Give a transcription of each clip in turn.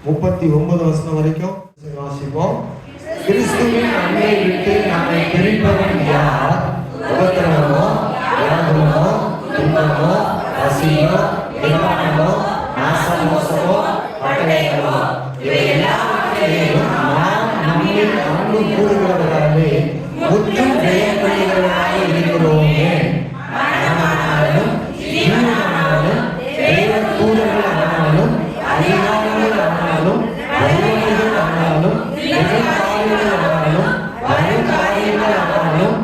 39 வசனம் வரைக்கும் வாசிப்போம். கிறிஸ்துவின் அன்பை விட்டு நம்மை பிரிப்பவன் யார்? உபத்திரவமோ, வியாகுலமோ, துன்பமோ, பசியோ, நிர்வாணமோ, நாசமோசமோ, பட்டயங்களோ, இவை எல்லாவற்றையும் நாம் நம்மில் அன்பு கூறுகிறவர்களாலே முற்றும் ஜெயப்படுகிறவர்களாக இருக்கிறோமே. மரணமானாலும், ஜீவனானாலும், தேவ தூதர்களானாலும், அதிகாரிகள் ஆனாலும், வல்லமைகள் ஆனாலும், நிகழ்காரியங்கள் ஆனாலும், வருங்காரியங்கள் ஆனாலும்,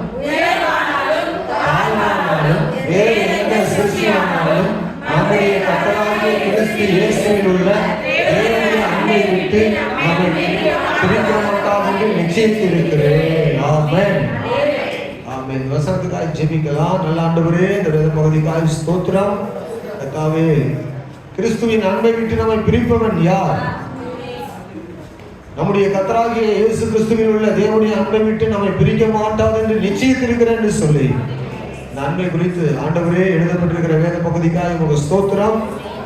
தாழ்வானாலும், வேறு எந்த சிருஷ்டியானாலும் நம்முடைய கர்த்தராகிய கிறிஸ்து இயேசுவில் உள்ள தேவனுடைய அன்பை விட்டு நம்மை பிரிக்க மாட்டார் என்று நிச்சயித்திருக்கிறேன். ஆமென். ஆமென். வசனத்துக்காக ஜெபிக்கலாம். நல்ல ஆண்டவரே, இந்த வேத பகுதிக்காக ஸ்தோத்திரம். கர்த்தாவே, கிறிஸ்துவின் அன்பை விட்டு நம்மை பிரிப்பவன் யார்? நம்முடைய கர்த்தராகிய இயேசு கிறிஸ்துவில் உள்ள தேவனுடைய அன்பை விட்டு நம்மை பிரிக்க மாட்டாது என்று நிச்சயித்திருக்கிறேன் என்று சொல்லி நன்மை குறித்து ஆண்டவரே எழுதப்பட்டிருக்கிற வேத பகுதிக்காக உங்க ஸ்தோத்திரம்.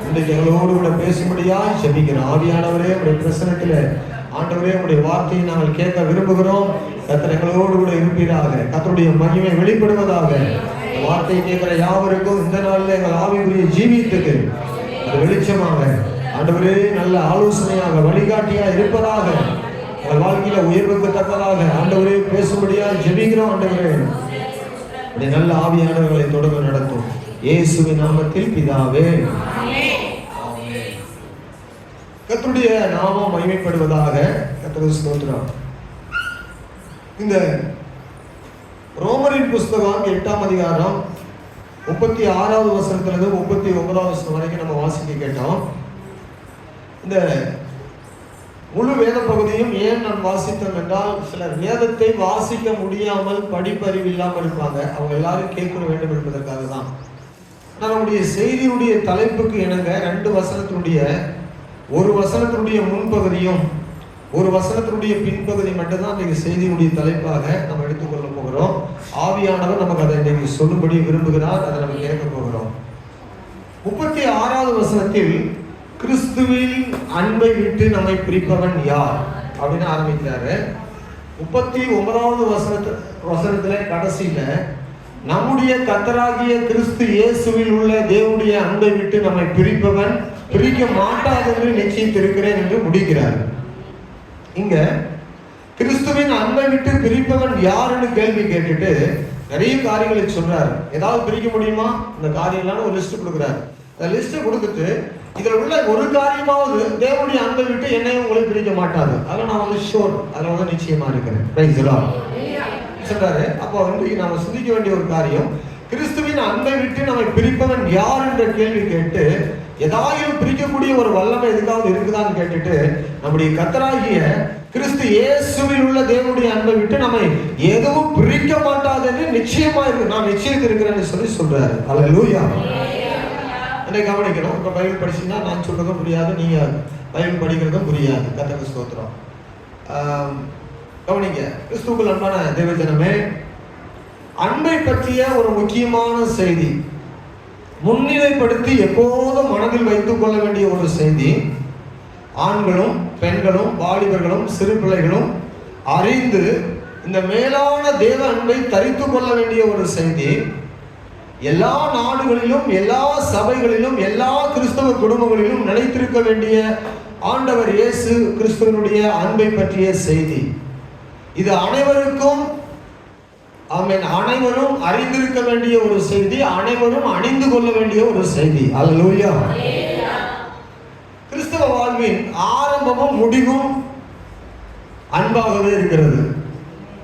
இன்றைக்கு எங்களோடு கூட பேசும்படியாய் ஜெபிக்கிறோம். ஆவியானவரே, உடைய பிரசனத்தில் ஆண்டவரே, உடைய வார்த்தையை நாங்கள் கேட்க விரும்புகிறோம். கர்த்தர் எங்களோடு கூட இருப்பீராக. கர்த்தருடைய மகிமை வெளிப்படுவதாக. வார்த்தையை கேட்கிற யாவருக்கும் இந்த நாளில் எங்கள் ஆவிக்குரிய ஜீவியத்துக்கு அது வெளிச்சமாக ஆண்டவரே, நல்ல ஆலோசனையாக வழிகாட்டியாக இருப்பதாக, எங்கள் வாழ்க்கையில உயர்வுக்கு தக்கதாக ஆண்டவரே பேசும்படியாக ஜெபிக்கிறோம். ஆண்டவரே, நல்ல ஆவியானவர்களை தொடர்ந்து நடத்தும் இயேசுவின் நாமத்தில் பிதாவே. கர்த்தருடைய நாமம் மகிமைப்படுவதாக. கர்த்தருக்கு ஸ்தோத்திரம். இந்த ரோமரின் புஸ்தகம் 8ஆம் அதிகாரம் 36வது வசனத்திலிருந்து 39வது வசனம் வரைக்கும் நம்ம வாசிக்க கேட்டோம். இந்த முழு வேத பகுதியும் ஏன் நான் வாசித்தோம் என்றால், சிலர் வேதத்தை வாசிக்க முடியாமல் படிப்பறிவு இல்லாமல் இருப்பாங்க. அவங்க எல்லாரும் கேட்க வேண்டும் என்பதற்காக தான். நம்முடைய செய்தியுடைய தலைப்புக்கு இணங்க 2 வசனத்தினுடைய, ஒரு வசனத்தினுடைய முன்பகுதியும் ஒரு வசனத்தினுடைய பின்பகுதி மட்டும்தான் இன்றைக்கு செய்தியுடைய தலைப்பாக நம்ம எடுத்துக்கொள்ள போகிறோம். ஆவியானவர் நமக்கு அதை இன்றைக்கு சொல்லும்படி விரும்புகிறார். அதை நம்ம கேட்க போகிறோம். 36வது வசனத்தில் கிறிஸ்துவின் அன்பை விட்டு நம்மை பிரிப்பவன் யார் அப்படின்னு ஆரம்பிக்கிறாரு. 39வது வசனத்துல கடைசியில நம்முடைய கர்த்தராகிய கிறிஸ்து இயேசுவில் உள்ள தேவனுடைய அன்பை விட்டு நம்மை பிரிப்பவன் பிரிக்க மாட்டாது என்று நிச்சயித்திருக்கிறேன் என்று முடிக்கிறார். இங்க கிறிஸ்துவின் அன்பை விட்டு பிரிப்பவன் யாருன்னு கேள்வி கேட்டுட்டு நிறைய காரியங்களை சொல்றாரு. ஏதாவது பிரிக்க முடியுமா? இந்த காரியம்லாம் ஒரு லிஸ்ட் கொடுக்குறாரு. அந்த லிஸ்ட் கொடுத்துட்டு இதுல உள்ள ஒரு காரியமாவது தேவனுடைய அன்பை விட்டு என்னையும் உங்களை பிரிக்க மாட்டாது, அதில் நான் வந்து ஷோர், அதில் வந்து நிச்சயமா இருக்கிறேன். பிரைஸ் தி லார்ட் சொல்றாரு. அப்போ வந்து நாம சிந்திக்க வேண்டிய ஒரு காரியம், கிறிஸ்துவின் அன்பை விட்டு நம்மை பிரிப்பவன் யார் என்ற கேள்வி கேட்டு ஏதாவது பிரிக்கக்கூடிய ஒரு வல்லமை எதுக்காவது இருக்குதான்னு கேட்டுட்டு நம்முடைய கர்த்தராகிய கிறிஸ்து இயேசுவில் உள்ள தேவனுடைய அன்பை விட்டு நம்மை எதுவும் பிரிக்க மாட்டாது என்று நிச்சயமா இருக்கு, நான் நிச்சயித்திருக்கிறேன்னு சொல்லி சொல்றாரு. அல்லேலூயா. என்னை கவனிக்கணும். இப்போ பைபிள் படிச்சீங்கன்னா நான் சொல்றதும் புரியாது, நீங்க பைபிள் படிக்கிறதும் புரியாது. கர்த்தருக்கு ஸ்தோத்திரம். கவனிங்க. கிறிஸ்துவுக்குள் அன்பான தேவஜனமே, அன்பை பற்றிய ஒரு முக்கியமான செய்தி, முன்னிலைப்படுத்தி எப்போதும் மனதில் வைத்துக் கொள்ள வேண்டிய ஒரு செய்தி, ஆண்களும் பெண்களும் வாலிபர்களும் சிறு பிள்ளைகளும் அறிந்து இந்த மேலான தேவ அன்பை தரித்து கொள்ள வேண்டிய ஒரு செய்தி. எல்லா நாடுகளிலும் எல்லா சபைகளிலும் எல்லா கிறிஸ்தவ குடும்பங்களிலும் நிலைத்திருக்க வேண்டிய ஆண்டவர் இயேசு கிறிஸ்துவனுடைய அன்பை பற்றிய செய்தி. இது அனைவருக்கும் ஆமென், அனைவரும் அறிந்திருக்க வேண்டிய ஒரு செய்தி, அனைவரும் அணிந்து கொள்ள வேண்டிய ஒரு செய்தி. அல்லேலூயா. கிறிஸ்தவ வாழ்வின் ஆரம்பமும் முடிவும் அன்பாகவே இருக்கிறது.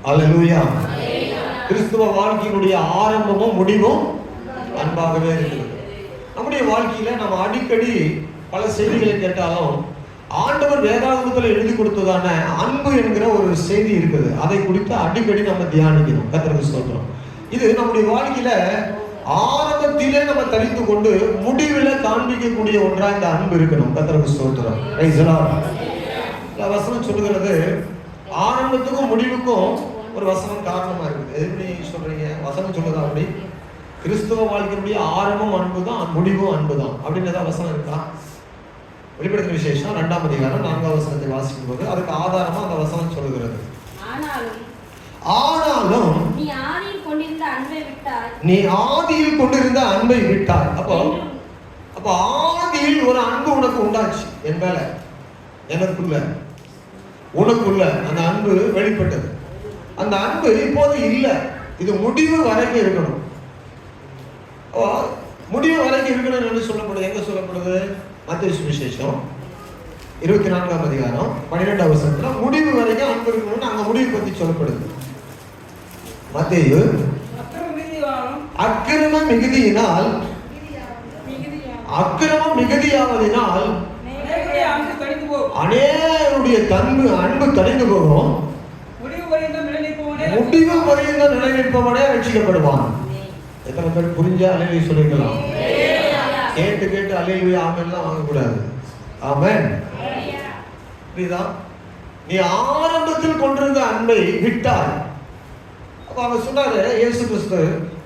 அல்லேலூயா. கிறிஸ்தவ வாழ்க்கையினுடைய ஆரம்பமும் முடிவும் அன்பாகவே இருக்கிறது. நம்முடைய வாழ்க்கையில நம்ம அடிக்கடி பல செய்திகளை கேட்டாலும் ஆண்டவர் வேதாகமத்தில் எழுதி கொடுத்ததான அன்பு என்கிற ஒரு செய்தி இருக்குது. அதை குறித்து அடிக்கடி நம்ம தியானிக்கணும். கர்த்தருக்கு ஸ்தோத்திரம். இது நம்முடைய வாழ்க்கையில ஆரம்பத்திலே நம்ம தரித்து கொண்டு முடிவில் காண்பிக்கக்கூடிய ஒன்றா இந்த அன்பு இருக்கணும். கர்த்தருக்கு ஸ்தோத்திரம். Price the Lord. வசனம் சொல்லுகிறது, ஆரம்பத்துக்கும் முடிவுக்கும் ஒரு வசனம் காரணமா இருக்குது. எப்படி சொல்றீங்க? வசனம் சொல்லுதா அப்படி? கிறிஸ்துவ வாழ்க்கையினுடைய ஆரம்பம் அன்பு தான், முடிவும் அன்பு தான் அப்படின்னு ஏதாவது வசனம் இருக்கா? வெளிப்படுத்தின விசேஷம் 2ஆம் அதிகாரம் 4ஆம் வசனத்தை வாசிக்கும் போது அதுக்கு ஆதாரமா அந்த வசனம் சொல்லுகிறது. ஆனாலும் நீ ஆதியில் கொண்டிருந்த அன்பை விட்டாய். அப்போ ஆதியில் ஒரு அன்பு உனக்கு உண்டாச்சு, என் மேல, எனக்குள்ள, உனக்குள்ள அந்த அன்பு வெளிப்பட்டது. அந்த அன்பு இப்போது இல்லை, இது முடிவு வரைக்கும் இருக்கணும். முடிவு வரைக்கும் இருக்கணும் என்று சொல்லப்படுது. எங்க சொல்லப்படுது? மத்தேயு சுவிசேஷம் 24ஆம் அதிகாரம் 12ஆம் வசனத்துல முடிவு வரைக்கும் அன்பு இருக்கணும்னு அங்க முடிவு பத்தி சொல்லப்படுது. மத்தேயு அக்கிரமம் மிகுதியாவதினால் அநேகருடைய அன்பு தணிந்து போகும், முடிவு வரைந்த நிலைநிற்பவனே ரட்சிக்கப்படுவான். எத்தனை பேர் புரிஞ்சா அல்லேலூயா சொல்லிக்கலாம்? கேட்டு அல்லேலூயா ஆமென்லாம் வாங்கக்கூடாது. ஆமென். புரியுதா? நீ ஆரம்பத்தில் கொண்டிருந்த அன்பை விட்டாய். அப்ப அவர் சொன்னாரு, இயேசு கிறிஸ்து,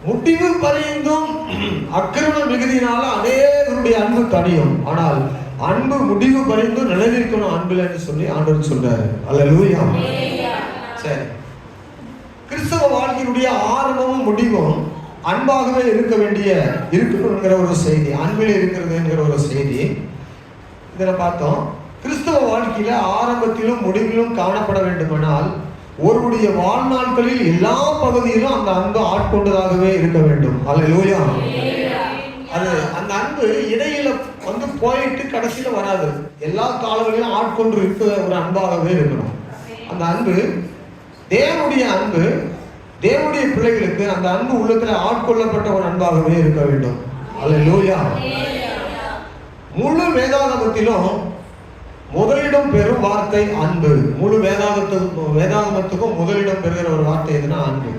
முடிவு பரியந்தும் அக்கிரம மிகுதியினால அநேகருடைய அன்பு தணியும், ஆனால் அன்பு முடிவு பரியந்தும் நிலைநிற்கணும் அன்பில் என்று சொல்லி ஆண்டவர் சொல்றாரு. அல்லேலூயா. சரி, கிறிஸ்தவ வாழ்க்கையினுடைய ஆரம்பமும் முடிவும் அன்பாகவே இருக்கணுங்கிற ஒரு செய்தி, அன்பில் இருக்கிறதுங்கிற ஒரு செய்தி இதில் பார்த்தோம். கிறிஸ்தவ வாழ்க்கையில ஆரம்பத்திலும் முடிவிலும் காணப்பட வேண்டுமானால் ஒருவருடைய வாழ்நாட்களில் எல்லா பகுதியிலும் அந்த அன்பு ஆட்கொண்டதாகவே இருக்க வேண்டும். அல்லேலூயா. அது அந்த அன்பு இடையில போயிட்டு கடைசியில வராது, எல்லா காலங்களிலும் ஆட்கொண்டு இருக்கிற ஒரு அன்பாகவே இருக்கணும். அந்த அன்பு தேவனுடைய அன்பு, தேவனுடைய பிள்ளைகளுக்கு அந்த அன்பு உள்ளத்துல ஆட்கொள்ளப்பட்ட ஒரு அன்பாகவே இருக்க வேண்டும். அல்லேலூயா. முழு வேதாகமத்திலும் முதலிடம் பெறும் வார்த்தை அன்பு. முழு வேதாகமத்துக்கும் முதலிடம் பெறுகிற ஒரு வார்த்தை எதுனா அன்பு.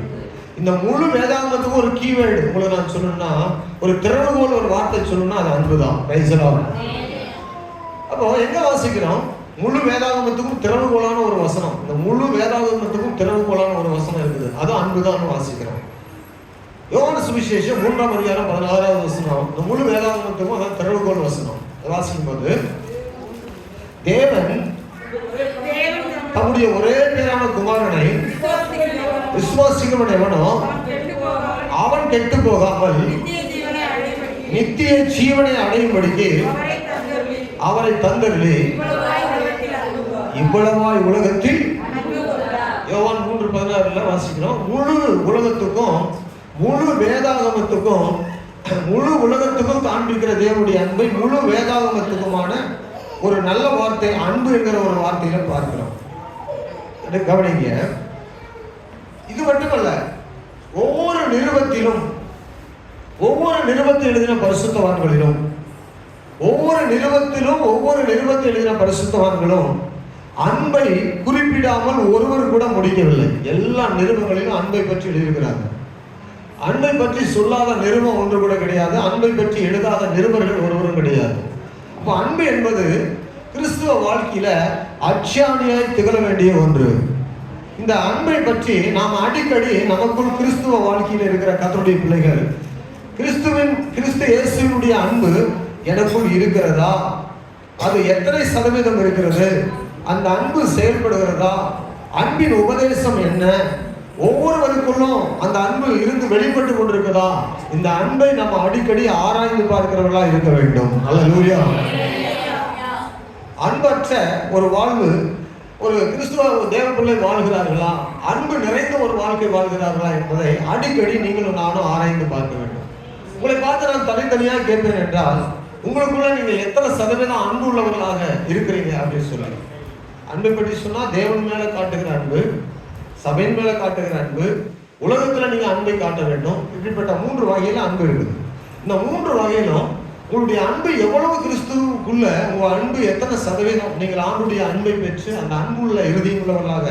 இந்த முழு வேதாகமத்துக்கும் ஒரு கீவேர்டு உங்களுக்கு நான் சொல்லணும்னா, ஒரு திறவுகோல் ஒரு வார்த்தை சொல்லணும்னா அது அன்பு தான். Price the Lord. அப்போ எங்க வாசிக்கிறோம்? முழு வேதாகமத்துக்கும் திறவுகோலான ஒரு வசனம், இந்த முழு வேதாகமத்துக்கும் திறவுகோலான ஒரு வசனம் இருக்குது, அது அன்புதான் வாசிக்கிறோம். யோவான் சுவிசேஷம் 3ஆம் அதிகாரம் 16ஆவது வசனம், இந்த முழு வேதாகமத்துக்கும் அதான் திறவுகோல் வசனம். வாசிக்கும் போது, தேவன் தம்முடைய ஒரே பேரான குமாரனை விசுவாசிக்கிறவன் எவனோ அவன் கெட்டு போகாமல் நித்திய ஜீவனை அடையும்படிக்கு அவரை தந்தருளி இவ்வளவாய் உலகத்தில், யோவான் 3:16 வாசிக்கிறோம், முழு உலகத்துக்கும் முழு வேதாகமத்துக்கும் முழு உலகத்துக்கும் காண்பிக்கிற தேவனுடைய அன்பை முழு வேதாகமத்துக்குமான ஒரு நல்ல வார்த்தை அன்பு என்கிற ஒரு வார்த்தையில பார்க்கிறோம். கவனிங்க, இது மட்டுமல்ல, ஒவ்வொரு நிருபத்திலும், ஒவ்வொரு நிருபத்தை எழுதின பரிசுத்தவான்களிலும், ஒவ்வொரு நிருபத்தை எழுதின பரிசுத்தவான்களும் அன்பை குறிப்பிடாமல் ஒருவர் கூட முடிக்கவில்லை. எல்லா நிருபங்களிலும் அன்பை பற்றி எழுதியிருக்கிறாங்க. அன்பை பற்றி சொல்லாத நிருபம் ஒன்று கூட கிடையாது, அன்பை பற்றி எழுதாத நிருபர்கள் ஒருவரும் கிடையாது. அப்போ அன்பு என்பது கிறிஸ்துவ வாழ்க்கையில அச்சாணியாய் திகழ வேண்டிய ஒன்று. இந்த அன்பை பற்றி நாம் அடிக்கடி நமக்குள் கிறிஸ்துவ வாழ்க்கையில் இருக்கிற கர்த்தருடைய பிள்ளைகள், கிறிஸ்து இயேசுவினுடைய அன்பு எனக்குள் இருக்கிறதா, அது எத்தனை சதவீதம் இருக்கிறது, அந்த அன்பு செயல்படுகிறதா, அன்பின் உபதேசம் என்ன, ஒவ்வொருவருக்குள்ளும் அந்த அன்பு இருந்து வெளிப்பட்டு கொண்டிருக்கிறதா, இந்த அன்பை நம்ம அடிக்கடி ஆராய்ந்து பார்க்கிறவர்களா இருக்க வேண்டும். அல்லேலூயா. அன்பற்ற ஒரு வாழ்வு ஒரு கிறிஸ்துவ தேவ பிள்ளை வாழ்கிறார்களா, அன்பு நிறைந்த ஒரு வாழ்க்கை வாழ்கிறார்களா என்பதை அடிக்கடி நீங்களும் நானும் ஆராய்ந்து பார்க்க வேண்டும். உங்களை பார்த்து நான் தனித்தனியாக கேட்பேன் என்றால், உங்களுக்குள்ள நீங்க எத்தனை சதவீதம் அன்பு உள்ளவர்களாக இருக்கிறீங்க அப்படின்னு சொல்லி. அன்பை பற்றி சொன்னா தேவன் மேல காட்டுகிற அன்பு, சபையின் மேல காட்டுகிற அன்பு, உலகத்துல நீங்க அன்பை காட்ட வேண்டும். இப்படிப்பட்ட 3 வகையில அன்பு இருக்குது. இந்த 3 வகையிலும் உங்களுடைய அன்பு எவ்வளவு கிறிஸ்துவுக்குள்ள, உங்க அன்பு எத்தனை சதவீதம் நீங்கள் ஆண்டுடைய அன்பை பெற்று அந்த அன்புள்ள இறுதியும் உள்ளவர்களாக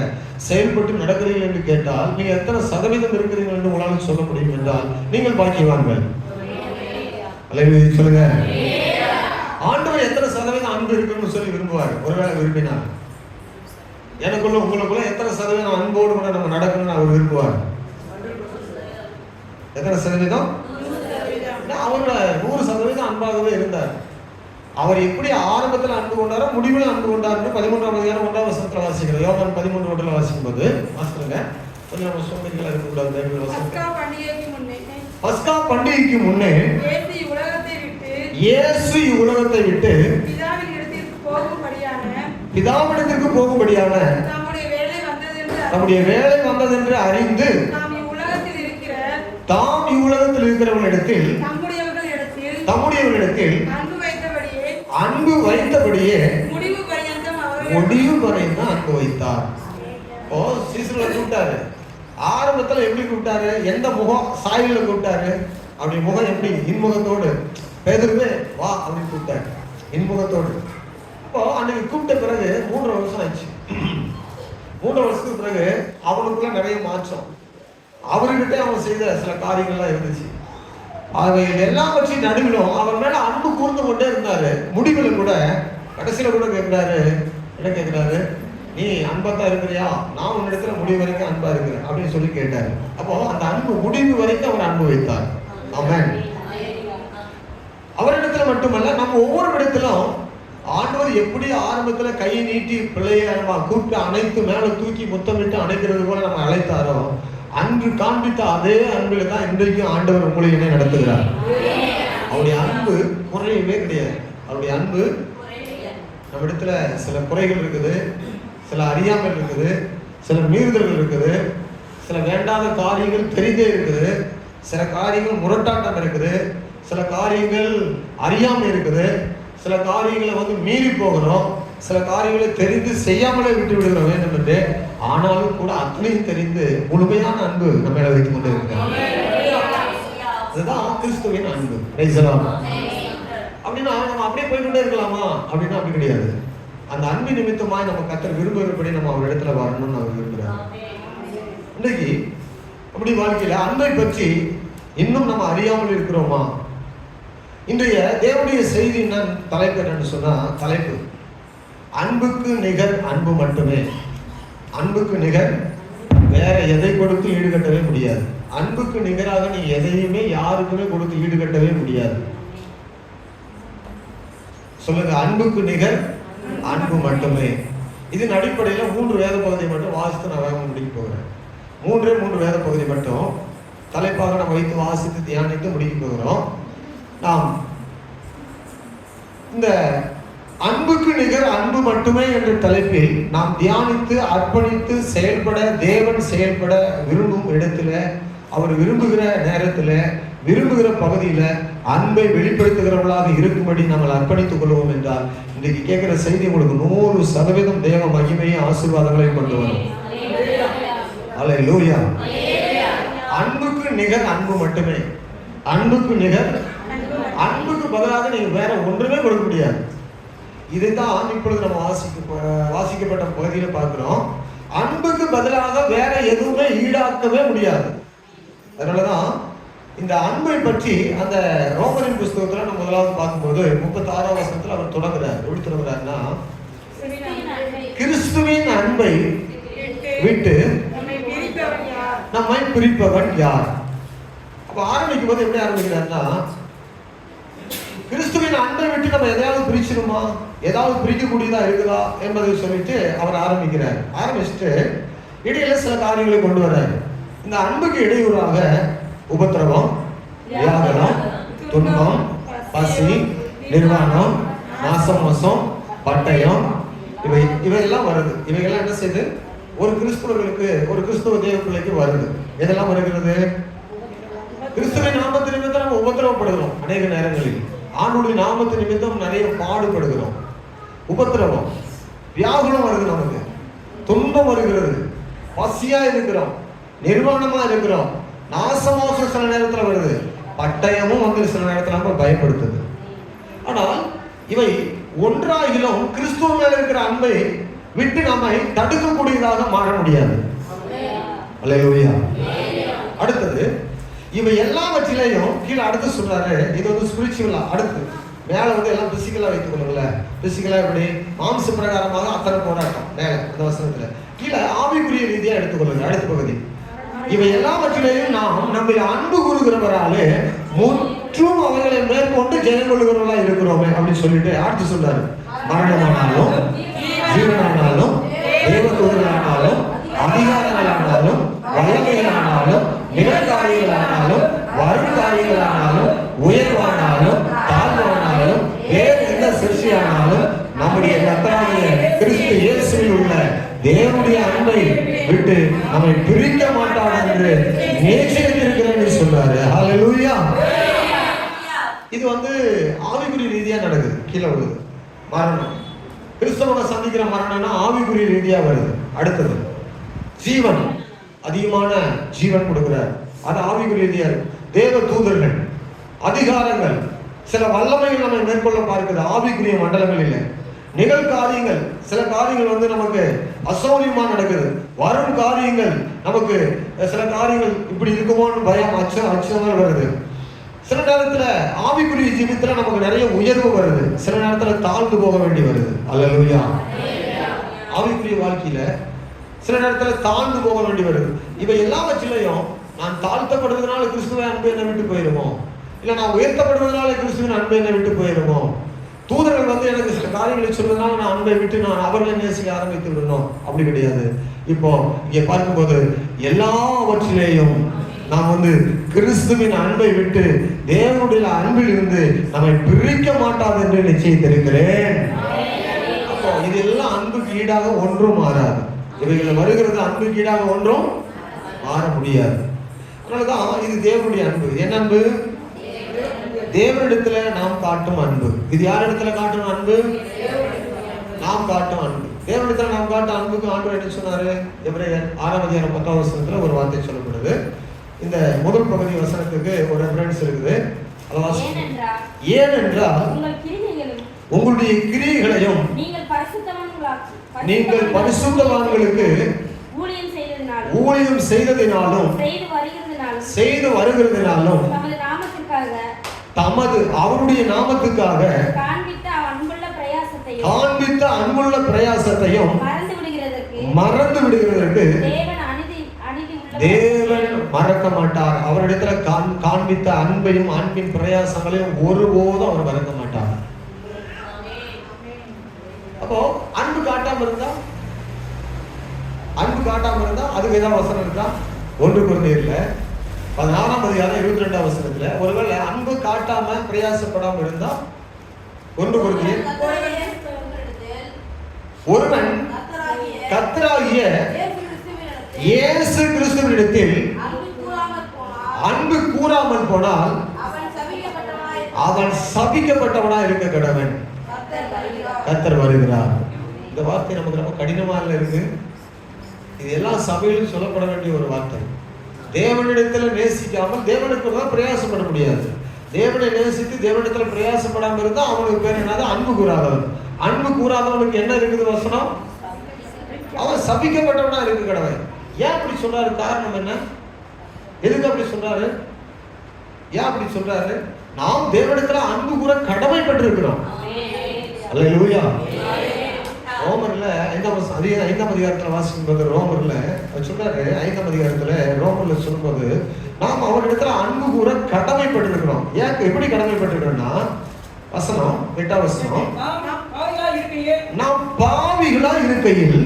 செயல்பட்டு நடக்கிறீர்கள் என்று கேட்டால், நீங்க எத்தனை சதவீதம் இருக்கிறீர்கள் என்று உங்களால் சொல்ல முடியும் என்றால் நீங்கள் பாக்கியவான்கள். அல்லேலூயா சொல்லுங்க. ஆண்டவர் எத்தனை சதவீதம் அன்பு இருக்குன்னு சொல்லி விரும்புவார். ஒருவேளை விரும்பினார், எனக்குள்ள உங்களுக்குள்ள எத்தனை சதவீதம் அன்போடு கூட நம்ம நடக்கணும்னு அவர் விரும்புவார். எத்தனை சதவீதம்? அவர் 100% அன்பாகவே இருந்தார். அவர் எப்படி ஆரம்பத்தில் அன்பு கொண்டாரோ முடிவில் அன்பு கொண்டாருன்னு 13ஆம் அதிகாரம் 1ஆம் வசனத்தில் வாசிக்கிறோம். யோவான் 13:1 வாசிக்கும் போது வாசிக்கிறேங்க. கொஞ்சம் நம்ம சோம்பேறிகளா இருக்கக்கூடாது. பஸ்கா பண்டிகைக்கு முன்னே இயேசு இவ்வுலகத்தை விட்டு பிதாவிடத்திற்கு போகும்படியான நம்முடைய வேலை வந்ததென்று அறிந்து தாம் இவ்வுலகத்தில் இருக்கிறவர்களிடத்தில் தம்முடையவர்களிடத்தில் அன்பு வைத்தபடியே முடிவு வரையும் தான் அன்பு வைத்தார். ஓ, சீசர்களை கூப்பிட்டாரு. ஆரம்பத்தில் எப்படி கூப்பிட்டாரு? எந்த முகம் சாயலில் கூப்பிட்டாரு? அப்படி முகம் எப்படி? இன்முகத்தோடு. பேதுருவே வா அப்படின்னு கூப்பிட்டாரு, இன்முகத்தோடு. இப்போ அன்னைக்கு கூப்பிட்ட பிறகு 3 வருஷம் ஆச்சு. 3 வருஷத்துக்கு பிறகு அவனுக்குள்ள நிறைய மாற்றம். அவர்கிட்ட அவன் செய்த சில காரியங்கள்லாம் இருந்துச்சு. அவை எல்லாவற்றையும் நடுவிலும் அவன் மேல அன்பு கூர்ந்து கொண்டே இருந்தாரு. முடிவில் கூட கடைசியில கூட கேட்கிறாரு, என்ன கேட்கிறாரு? நீ அன்பத்தான் இருக்கிறியா? நான் உன்னிடத்துல முடிவு வரைக்கும் அன்பா இருக்கிறேன் அப்படின்னு சொல்லி கேட்டாரு. அப்போ அந்த அன்பு முடிவு வரைக்கும் அவர் அன்பு வைத்தார். ஆமென். அவரிடத்துல மட்டுமல்ல, நம்ம ஒவ்வொரு இடத்திலும் ஆண்டவர் எப்படி ஆரம்பத்துல கையை நீட்டி பிள்ளைய நம்ம கூப்பிட்டு அணைத்து மேல தூக்கி முத்தமிட்டு அணைக்கிறது போல நம்ம அழைத்தாரோ, அன்று காண்பித்த அதே அன்பில தான் இன்றைக்கும் ஆண்டவர் உங்களை என்ன நடத்துகிறார். அவருடைய அன்பு குறையவே கிடையாது. அவருடைய அன்பு நம்ம இடத்துல சில குறைகள் இருக்குது, சில அறியாமல் இருக்குது, சில மீறுதல்கள் இருக்குது, சில வேண்டாத காரியங்கள் தெரிந்தே இருக்குது, சில காரியங்கள் முரட்டாட்டம் இருக்குது, சில காரியங்கள் அறியாமல் இருக்குது, சில காரியங்களை மீறி போகிறோம், சில காரியங்களை தெரிந்து செய்யாமலே விட்டு விடுகிற வேண்டும் என்று. ஆனாலும் கூட அத்தனையும் தெரிந்து முழுமையான அன்பு நம்ம மேல வைத்துக் கொண்டு இருக்கிறார். அதுதான் கிறிஸ்துவின் அன்பு. அப்படின்னா நம்ம அப்படியே போய்கொண்டே இருக்கலாமா அப்படின்னா அப்படி கிடையாது. அந்த அன்பு நிமித்தமாய் நம்ம கர்த்தர் விரும்புகிறபடி நம்ம அவர் இடத்துல வரணும்னு அவர் விரும்புகிறார். இன்னைக்கு அப்படி வாழ்க்கையில அன்பை பற்றி இன்னும் நம்ம அறியாமல் இருக்கிறோமா? இன்றைய தேவனுடைய செய்தி என்ன தலைப்பு என்னன்னு சொன்னா, தலைப்பு அன்புக்கு நிகர் அன்பு மட்டுமே. அன்புக்கு நிகர் வேற எதை கொடுத்து ஈடுகட்டவே முடியாது. அன்புக்கு நிகராக நீ எதையுமே யாருக்குமே கொடுத்து ஈடுகட்டவே முடியாது. சொல்லுங்க, அன்புக்கு நிகர் அன்பு மட்டுமே. இதன் அடிப்படையில் 3 வேத பகுதியை மட்டும் வாசித்து நான் வேக முடிக்க போகிறேன். 3 வேத பகுதி மட்டும் தலைப்பாக நம்ம வைத்து வாசித்து தியானித்து முடிக்க போகிறோம். நாம் இந்த அன்புக்கு நிகர் அன்பு மட்டுமே என்ற தலைப்பில் நாம் தியானித்து அர்ப்பணித்து செயல்பட, தேவன் செயல்பட விரும்பும் இடத்துல, அவர் விரும்புகிற நேரத்தில், விரும்புகிற பகுதியில் அன்பை வெளிப்படுத்துகிறவர்களாக இருக்கும்படி நாங்கள் அர்ப்பணித்துக் கொள்வோம் என்றால், இன்றைக்கு கேட்கிற செய்தி உங்களுக்கு 100% தேவ மகிமையும் ஆசீர்வாதங்களையும் கொண்டு வரும். அல்லேலூயா. அன்புக்கு நிகர் அன்பு மட்டுமே. அன்புக்கு நிகர் அன்புக்கு பதிலாக நீங்க வேற ஒன்றுமே கொடுக்க முடியாது. இதுதான் இப்பொழுது நம்ம வாசிக்கப்பட்ட பகுதியில் பார்க்கிறோம். அன்புக்கு பதிலாக வேற எதுவுமே ஈடாக்கவே முடியாது. அதனாலதான் இந்த அன்பை பற்றி அந்த ரோமரின் புஸ்தகத்துல நம்ம முதலாவது பார்க்கும்போது 36ஆம் வசனத்துல அவர் தொடங்குறார். எப்படி தொடங்குறாருன்னா, கிறிஸ்துவின் அன்பை விட்டு நம்மை பிரிப்பவன் யார்? அப்ப ஆரம்பிக்கும் போது எப்படி ஆரம்பிக்கிறாருன்னா, கிறிஸ்துவின் அன்பை விட்டு நம்ம எதையாவது பிரிச்சிருமா, ஏதாவது பிரிக்கக்கூடியதா இருக்குதா என்பதை சொல்லிட்டு அவர் ஆரம்பிக்கிறார். ஆரம்பிச்சுட்டு இடையில சில காரியங்களை கொண்டு வர்றாரு. இந்த அன்புக்கு இடையூறாக உபத்திரவம், வியாகுலம், துன்பம், பசி, நிர்வாணம், நாசமோசம், பட்டயம், இவையெல்லாம் வருது. இவைகள்லாம் என்ன செய்யுது? ஒரு கிறிஸ்துவர்களுக்கு, ஒரு கிறிஸ்துவ தேவ பிள்ளைக்கு வருது. எதெல்லாம் வருகிறது? கிறிஸ்துவின் நாமத்து நிமித்தம் நம்ம உபத்திரவப்படுகிறோம். அநேக நேரங்களில் ஆண்டுடைய நாமத்து நிமித்தம் நிறைய பாடுபடுகிறோம். உபத்திரவம், வியாகுலம் வருது, நமக்கு துன்பம் வருகிறது, பசியா இருக்கிறோம், நிர்வாணமா இருக்கிறோம், நாசமோசம் சில நேரத்தில் வருது, பட்டயமும் வந்து சில நேரத்தில் நம்ம பயப்படுத்துது. ஆனால் இவை ஒன்றாகிலும் கிறிஸ்துவ மேல இருக்கிற அன்பை விட்டு நம்மை தடுக்கக்கூடியதாக மாற முடியாது. அல்லேலூயா. அடுத்தது இவை எல்லாவற்றிலையும் கீழே அடுத்து சொல்றாரு, இது வந்து ஸ்பிரிச்சுவலா. அடுத்து மேல எல்லாம் பிசிக்கலா வைத்துக் கொள்ளுங்கள. பிசிக்கலா எப்படி? மாம்ச பிரகாரமாக அத்தனை போராட்டம் மேல அந்த வசனத்துல. கீழே ஆவிக்குரிய ரீதியா எடுத்துக்கொள்ளுங்க. அடுத்த பகுதி, இவை எல்லாவற்றிலையும் நாம் நம்மை அன்பு கூறுகிறவராலே முற்றும் அவர்களை மேற்கொண்டு ஜெயம் கொள்ளுகிறவர்களா இருக்கிறோமே அப்படின்னு சொல்லிட்டு அடுத்து சொல்றாரு, மரணமானாலும் ஜீவனானாலும் தேவதூதர்களானாலும் அதிகாரங்களானாலும் வல்லமைகளானாலும் நிகழ்காரியங்களானாலும் வருங்காரியங்களானாலும் உயர்வானாலும் தாழ்வானாலும் வேறு எந்த சிருஷ்டியானாலும் நம்முடைய கர்த்தராகிய கிறிஸ்து இயேசுவில் உள்ள தேவனுடைய அன்பை விட்டு நம்மை பிரிக்க மாட்டார் என்று நேசித்திருக்கிறேன்னு சொல்றாரு. ஹல்லேலூயா. இது ஆவிக்குரிய ரீதியா நடக்குது. கீழே வருது மரணம். கிறிஸ்தவனை சந்திக்கிற மரணம்னா ஆவிக்குரிய ரீதியா வருது. அடுத்தது ஜீவன், அதிகமான ஜீவன் கொடுக்கிறார். அது ஆவிக்குரிய ரீதியா இருக்கு. தேவ தூதர்கள், அதிகாரங்கள், சில வல்லமைகள் நம்ம மேற்கொள்ள பார்க்குது ஆவிக்குரிய மண்டலங்கள் இல்லை. நிகழ்காரியங்கள், சில காரியங்கள் நமக்கு அசௌரியமா நடக்குது. வரும் காரியங்கள் நமக்கு சில காரியங்கள் இப்படி இருக்குமோன்னு பயம், அச்சமாக வருது. சில நேரத்துல ஆவிக்குரிய ஜீவித்துல நமக்கு நிறைய உயர்வு வருது, சில நேரத்துல தாழ்ந்து போக வேண்டி வருது. அல்லேலூயா. ஆவிக்குரிய வாழ்க்கையில சில நேரத்துல தாழ்ந்து போக வேண்டி வருது. இவை எல்லாவற்றிலையும் நான் தாழ்த்தப்படுவதனால கிறிஸ்துவின் அன்பு என்னை விட்டு போயிருமோ, இல்ல நான் உயர்த்தப்படுவதனால கிறிஸ்துவின் அன்பு என்னை விட்டு போயிருமோ, தூதர்கள் எனக்கு சில காரியங்களை சொல்வதனால நான் அன்பை விட்டு நான் அவர்களை நேசிக்க ஆரம்பித்து விடணும், அப்படி கிடையாது. இப்போ இங்க பார்க்கும்போது எல்லாவற்றிலேயும் நாம் கிறிஸ்துவின் அன்பை விட்டு தேவனுடைய அன்பில் இருந்து நம்மை பிரிக்க மாட்டாது என்று நிச்சயித்திருக்கிறேன். அப்போ இதெல்லாம் அன்புக்கு ஈடாக ஒன்றும் மாறாது. இவைகளை வருகிறது அன்புக்கு ஈடாக ஒன்றும் மாற முடியாது. அதனாலதான் இது தேவனுடைய அன்பு. என்ன அன்பு? தேவனிடத்துல நாம் காட்டும் அன்பு. இது யார் இடத்துல காட்டும் அன்பு? நாம் காட்டும் அன்பு. தேவனிடத்துல நாம் காட்டும் அன்புக்கு ஆண்டவர் என்ன சொன்னாரு? எபிரேயர் 6:10 ஒரு வார்த்தை சொல்லப்படுது. இந்த முதல் பகுதி வசனத்துக்கு ஒரு ரெஃபரன்ஸ் இருக்குது. ஏனென்றால் உங்களுடைய கிரியைகளையும் நீங்கள் பரிசுத்தவான்களுக்கு ஊழியம் செய்ததினாலும் செய்து வருகிறதினாலும் தமது அவருடைய நாமத்துக்காக காண்பித்த அன்புள்ள பிரயாசத்தையும் மறந்து விடுகிறதற்கு தேவன் மறக்க மாட்டார். அவரிடத்துல காண்பித்த அன்பையும் அன்பின் பிரயாசங்களையும் ஒருபோதும் அவர் மறக்க மாட்டார். அப்போ அன்பு காட்டாம இருந்தா அதுக்கு ஏதாவது வசனம் இருக்கா? 1 கொரிந்தியர்ல 16:22 ஒருவேளை அன்பு காட்டாம பிரயாசப்படாம இருந்தா 1 கொரிந்தியர் ஒருவன் கர்த்தராகிய இயேசு கிறிஸ்துவினிடத்தில் அன்பு கூறாமல் போனால் அவன் சபிக்கப்பட்டவனா இருக்க கடவன். கர்த்தர் வருகிறார். இந்த வார்த்தை நமக்கு ரொம்ப கடினமா இருக்கு. இது எல்லாம் சபையிலும் சொல்லப்பட வேண்டிய ஒரு வார்த்தை. தேவனிடத்துல நேசிக்காமல் தேவனுக்கு தான் பிரயாசப்பட முடியாது. தேவனை நேசித்து தேவனிடத்துல பிரயாசப்படாம இருந்தா அவனுக்கு பேர் என்னது? அன்பு கூறாதவன். அன்பு கூறாதவனுக்கு என்ன இருக்குது வசனம்? அவன் சபிக்கப்பட்டவனா இருக்க கடவன். ஏன் அப்படி சொல்றாரு? காரணம் என்ன? எதுக்கு அப்படி சொல்றாரு? ஏன் அப்படி சொல்றாரு? நாம் தேவனிடத்துல அன்பு கூற கடமைப்பட்டிருக்கிறோம். அல்லேலூயா. ரோமர்ல 5ஆம் அதிகாரத்துல வாசிக்கும்போது ரோமர்ல சொல்றாரு, 5ஆம் அதிகாரத்துல ரோமர்ல சொல்லும்போது நாம் அவரிடத்துல அன்பு கூற கடமைப்பட்டிருக்கிறோம். ஏன் எப்படி கடமைப்பட்டிருக்கிறோம்னா வசனம் 8ஆம் வசனம், நாம் பாவிகளா இருக்கையில்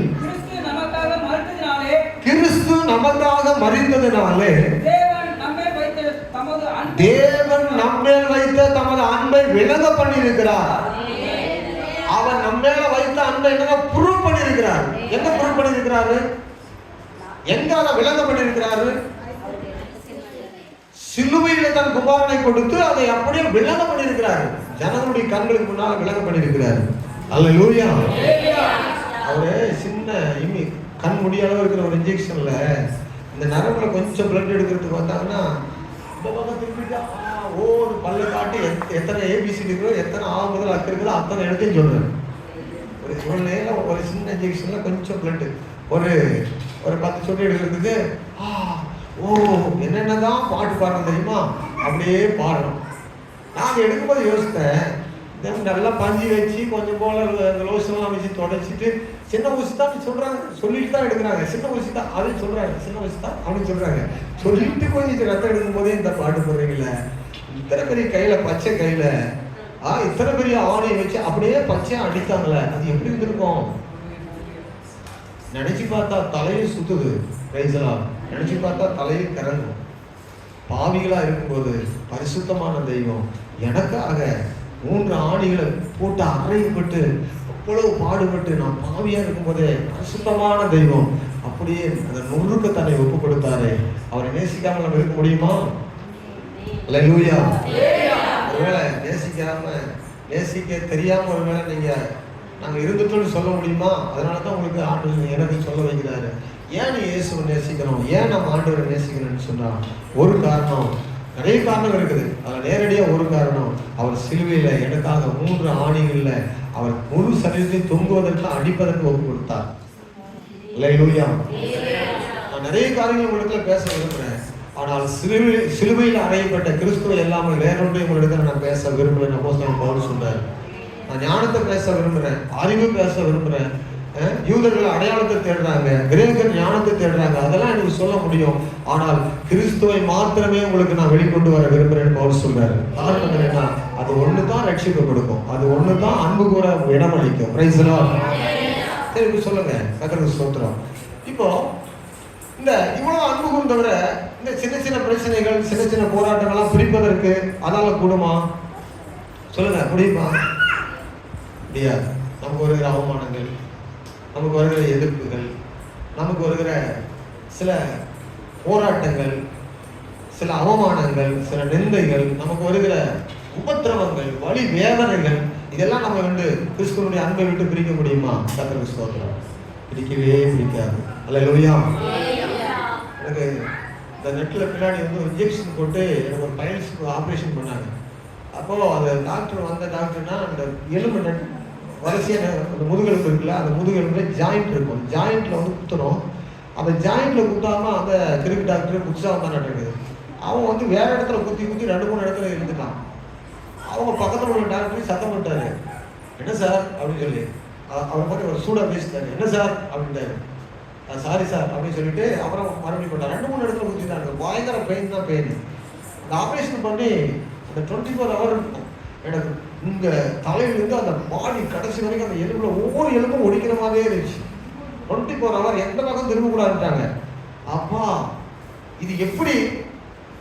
கிறிஸ்து நமக்காக மரித்ததினாலே தேவன் நம்மேல் வைத்த தமது அன்பை விளங்க பண்ணியிருக்கிறார். அவர் நம்மேல வைத்த அன்பை என்ன ப்ரூவ் பண்ணியிருக்கிறார். என்ன ப்ரூவ் பண்ணியிருக்கிறாரு? எங்க அதை விளங்க பண்ணியிருக்கிறாரு? சிலுவையில தன் குமாரனை கொடுத்து அதை அப்படியே விளங்க பண்ணியிருக்கிறாரு. ஜனங்களுடைய கண்களுக்கு முன்னால விளங்க பண்ணியிருக்கிறாரு. அல்லேலூயா. அவரு சின்ன கண் முடியாத இருக்கிற ஒரு இன்ஜெக்ஷன்ல இந்த நரம்புல கொஞ்சம் பிளட் எடுக்கிறதுக்கு வந்தாங்கன்னா ஒரு பல்ல காட்டி எத்தனை ஏபிசி இருக்கிறோ, எத்தனை ஆ முதல் அக்கு இருக்குதோ அத்தனை இடத்தையும் சொல்றேன். ஒரு நேரம் ஒரு சின்ன இன்ஜெக்ஷன்ல கொஞ்சம் பிளட் ஒரு 10 சொட்டு எடுக்கிறதுக்கு என்னென்னதான் பாட்டு பாடுறோம் தெரியுமா? அப்படியே பாடுறோம். நான் எடுக்கும்போது யோசித்தேன், நல்லா பஞ்சு வச்சு கொஞ்சம் போல லோஷன்லாம் வச்சு தொடச்சிட்டு சின்ன ஊசி தான் சொல்றாங்க, சொல்லிட்டு தான் எடுக்கிறாங்க. சின்ன ஊசி தான் அப்படின்னு சொல்றாங்க, சின்ன ஊசி தான் அப்படின்னு சொல்றாங்க. சொல்லிட்டு கொஞ்சம் ரத்தம் எடுக்கும் போதே இந்த பாட்டு போடுறீங்கள, இத்தனை பெரிய கையில, பச்சை கையில இத்தனை பெரிய ஆணையை வச்சு அப்படியே பச்சையா அடித்தாங்களே, அது எப்படி இருந்திருக்கும்? நினைச்சு பார்த்தா தலையை சுத்துது. நினைச்சு பார்த்தா தலையை கறங்கும். பாவிகளா இருக்கும்போது பரிசுத்தமான தெய்வம் எனக்காக 3 ஆணிகளை போட்டு அறையப்பட்டு அவ்வளவு பாடுபட்டு நான் பாவியா இருக்கும்போதே பரிசுத்தமான தெய்வம் அப்படியே அந்த நொறுக்க தன்னை ஒப்பு கொடுத்தாரு. அவரை நேசிக்காம நம்ம இருக்க முடியுமா? அல்லேலூயா. ஒருவேளை நேசிக்க தெரியாம ஒருவேளை நீங்க நாங்க இருந்துட்டோம்னு சொல்ல முடியுமா? அதனாலதான் உங்களுக்கு ஆண்டவர் எனக்கு சொல்ல வைக்கிறாரு. ஏன் நீ இயேசுவை நேசிக்கணும், ஏன் நம்ம ஆண்டவரை நேசிக்கணும்னு சொன்னா ஒரு காரணம், நிறைய காரணம் இருக்குது. அதில் நேரடியா ஒரு காரணம், அவர் சிலுவையில எனக்காக 3 ஆணிகள்ல அவர் முழு சரீரத்தையும் தொங்குவதற்கு அடிப்பதற்கு ஒப்பு கொடுத்தார். அல்லேலூயா. நான் நிறைய காரியங்கள் உங்களிடத்துல பேச விரும்புறேன். ஆனால் சிலுவையில் அறையப்பட்ட கிறிஸ்துவை எல்லாமே வேறொன்றையும் உங்களிடத்துல நான் பேச விரும்புகிறேன். அப்போஸ்தலன் பவுல் சொன்னார். நான் ஞானத்தை பேச விரும்புறேன், அறிவு பேச விரும்புறேன். யூதர்கள் அடையாளத்தை தேடுறாங்க, கிரேக்கர் ஞானத்தை தேடுறாங்க, அதெல்லாம் எனக்கு சொல்ல முடியும். ஆனால் கிறிஸ்துவை மாத்திரமே உங்களுக்கு நான் வெளிக்கொண்டு வர விரும்புறேன்னு பவுல் சொல்றாரு. காரணம் என்னன்னா, அது ஒண்ணுதான் ரட்சிப்பு கொடுக்கும், அது ஒண்ணுதான் அன்பு கூற இடமளிக்கும். Price the Lord. சரி சொல்லுங்க, கர்த்தருக்கு ஸ்தோத்திரம். இப்போ இந்த இவ்வளவு அன்பு கூர்ந்தவர இந்த சின்ன சின்ன பிரச்சனைகள், சின்ன சின்ன போராட்டங்கள்லாம் பிடிப்பதற்கு அதால கூடுமா? சொல்லுங்க, முடியுமா? முடியாது. நமக்கு வருகிற அவமானங்கள், நமக்கு வருகிற எதிர்ப்புகள், நமக்கு வருகிற சில போராட்டங்கள், சில அவமானங்கள், சில நிந்தைகள், நமக்கு வருகிற உபத்திரவங்கள், வலி வேதனைகள், இதெல்லாம் நம்ம கிறிஸ்துவனுடைய அன்பை விட்டு பிரிக்க முடியுமா? கர்த்தருக்கு ஸ்தோத்திரம். பிடிக்கவே பிடிக்காது. அல்லேலூயா. எனக்கு இந்த நெட்டில் பின்னாடி ஒரு இன்ஜெக்ஷன் போட்டு எனக்கு ஒரு பைல்ஸ்க்கு ஆப்ரேஷன் பண்ணாங்க. அப்போது அந்த டாக்டர்னா அந்த எலும்பு நெட் வரிசையான அந்த முதுகெலும்பு இருக்குல்ல, அந்த முதுகெலும்புல ஜாயிண்ட் இருக்கும், ஜாயிண்ட்ல குத்தணும். அந்த ஜாயிண்ட்ல குத்தாம அந்த கிரிக்கெட் டாக்டர் புதுசாக தான் நடக்குது. அவன் வேற இடத்துல குத்தி 2-3 இடத்துல இருந்துட்டான். அவங்க பக்கத்தில் உள்ள டாக்டர் சத்தம் பண்ணிட்டாரு, என்ன சார் அப்படின்னு சொல்லி. அவர் பார்த்து ஒரு சூடாக பேசிட்டாரு, என்ன சார் அப்படின்ட்டாரு. சாரி சார் அப்படின்னு சொல்லிட்டு அப்புறம் மறுபடியும் போட்டார். 2-3 இடத்துல குத்திட்டாங்க. பயங்கர பெயின் தான் பெயின். அந்த ஆப்ரேஷன் பண்ணி அந்த 24 ஹவர் எனக்கு இந்த தலையிலிருந்து அந்த பாடி கடைசி வரைக்கும் அந்த எலும்புல ஒவ்வொரு எலும்பும் ஒடிக்கிற மாதிரியே இருந்துச்சு. 24 ஹவர் எந்த பக்கம் திரும்ப கூடாதுட்டாங்க. அப்பா இது எப்படி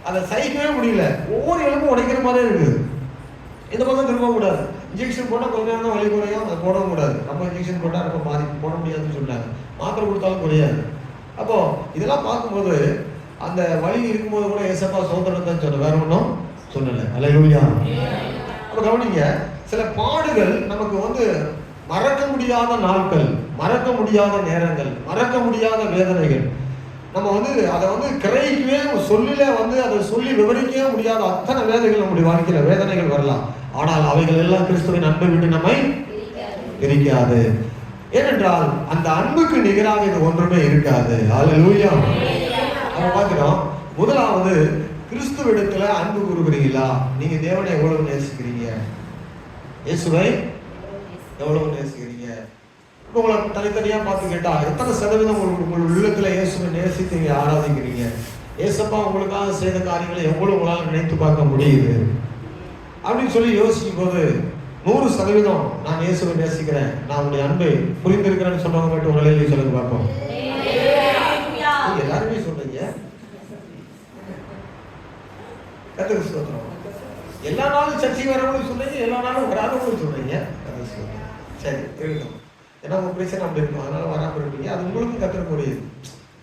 அதை சகிக்கவே முடியல. ஒவ்வொரு எலும்பும் உடைக்கிற மாதிரியே இருக்குது. இந்த பக்கம் திரும்ப கூடாது. இன்ஜெக்ஷன் போட்டால் கொஞ்ச நேரம் தான் வலி குறையும், அதை போடவும் கூடாது. நம்ம இன்ஜெக்ஷன் போட்டால் ரொம்ப போட முடியாதுன்னு சொல்லிட்டாங்க. மாத்திரை கொடுத்தாலும் குறையாது. அப்போ இதெல்லாம் பார்க்கும்போது அந்த வலி இருக்கும்போது கூட ஏசப்பா சோதனை சொன்ன, வேற ஒன்றும் சொல்லலை. அல்லேலூயா. அப்போ கவனிங்க, சில பாடுகள் நமக்கு மறக்க முடியாத நாட்கள், மறக்க முடியாத நேரங்கள், மறக்க முடியாத வேதனைகள். நம்ம அதை கிரகிக்கவே சொல்லில அதை சொல்லி விவரிக்கவே முடியாத அத்தனை வேதனைகள் நம்முடைய வாழ்க்கையில வேதனைகள் வரலாம். ஆனால் அவைகள் எல்லாம் கிறிஸ்துவின் அன்பை விட்டு நம்மை பிரிக்காது. ஏனென்றால் அந்த அன்புக்கு நிகராக இது ஒன்றுமே இருக்காது. அல்லேலூயா. நம்ம பார்க்கிறோம், முதலாவது கிறிஸ்துவிடத்துல அன்பு கூறுகிறீங்களா? நீங்க தேவனை எவ்வளவு நேசிக்கிறீங்க? இயேசுவை எவ்வளவு நேசிக்கிறீங்க? உங்களை தனித்தனியா பார்த்து கேட்டா எத்தனை சதவீதம் உங்கள் உள்ளத்துல இயேசுவை நேசித்தீங்க, ஆராதிக்கிறீங்க? ஏசப்பா உங்களுக்காக செய்த காரியங்களை எவ்வளவு உங்களால் நினைத்து பார்க்க முடியுது அப்படின்னு சொல்லி யோசிக்கும் போது 100% நான் இயேசுவை நேசிக்கிறேன், நான் உங்களுடைய அன்பை புரிந்திருக்கிறேன்னு சொன்னவங்க மட்டும் உங்களை சொல்லுங்க பார்ப்போம். எல்லாருமே சொல்றீங்க. கர்த்தருக்கு ஸ்தோத்திரம். எல்லா நாளும் சர்ச்சை வரவங்களும் சொல்றீங்க, எல்லா நாளும் வராதவங்களும் சொல்றீங்க. சரி இருக்கட்டும். ஏன்னா உங்க பிரச்சனை அப்படி இருக்கும், அதனால வராமல் இருப்பீங்க. அது உங்களுக்கும் கற்றுக்கூடியது.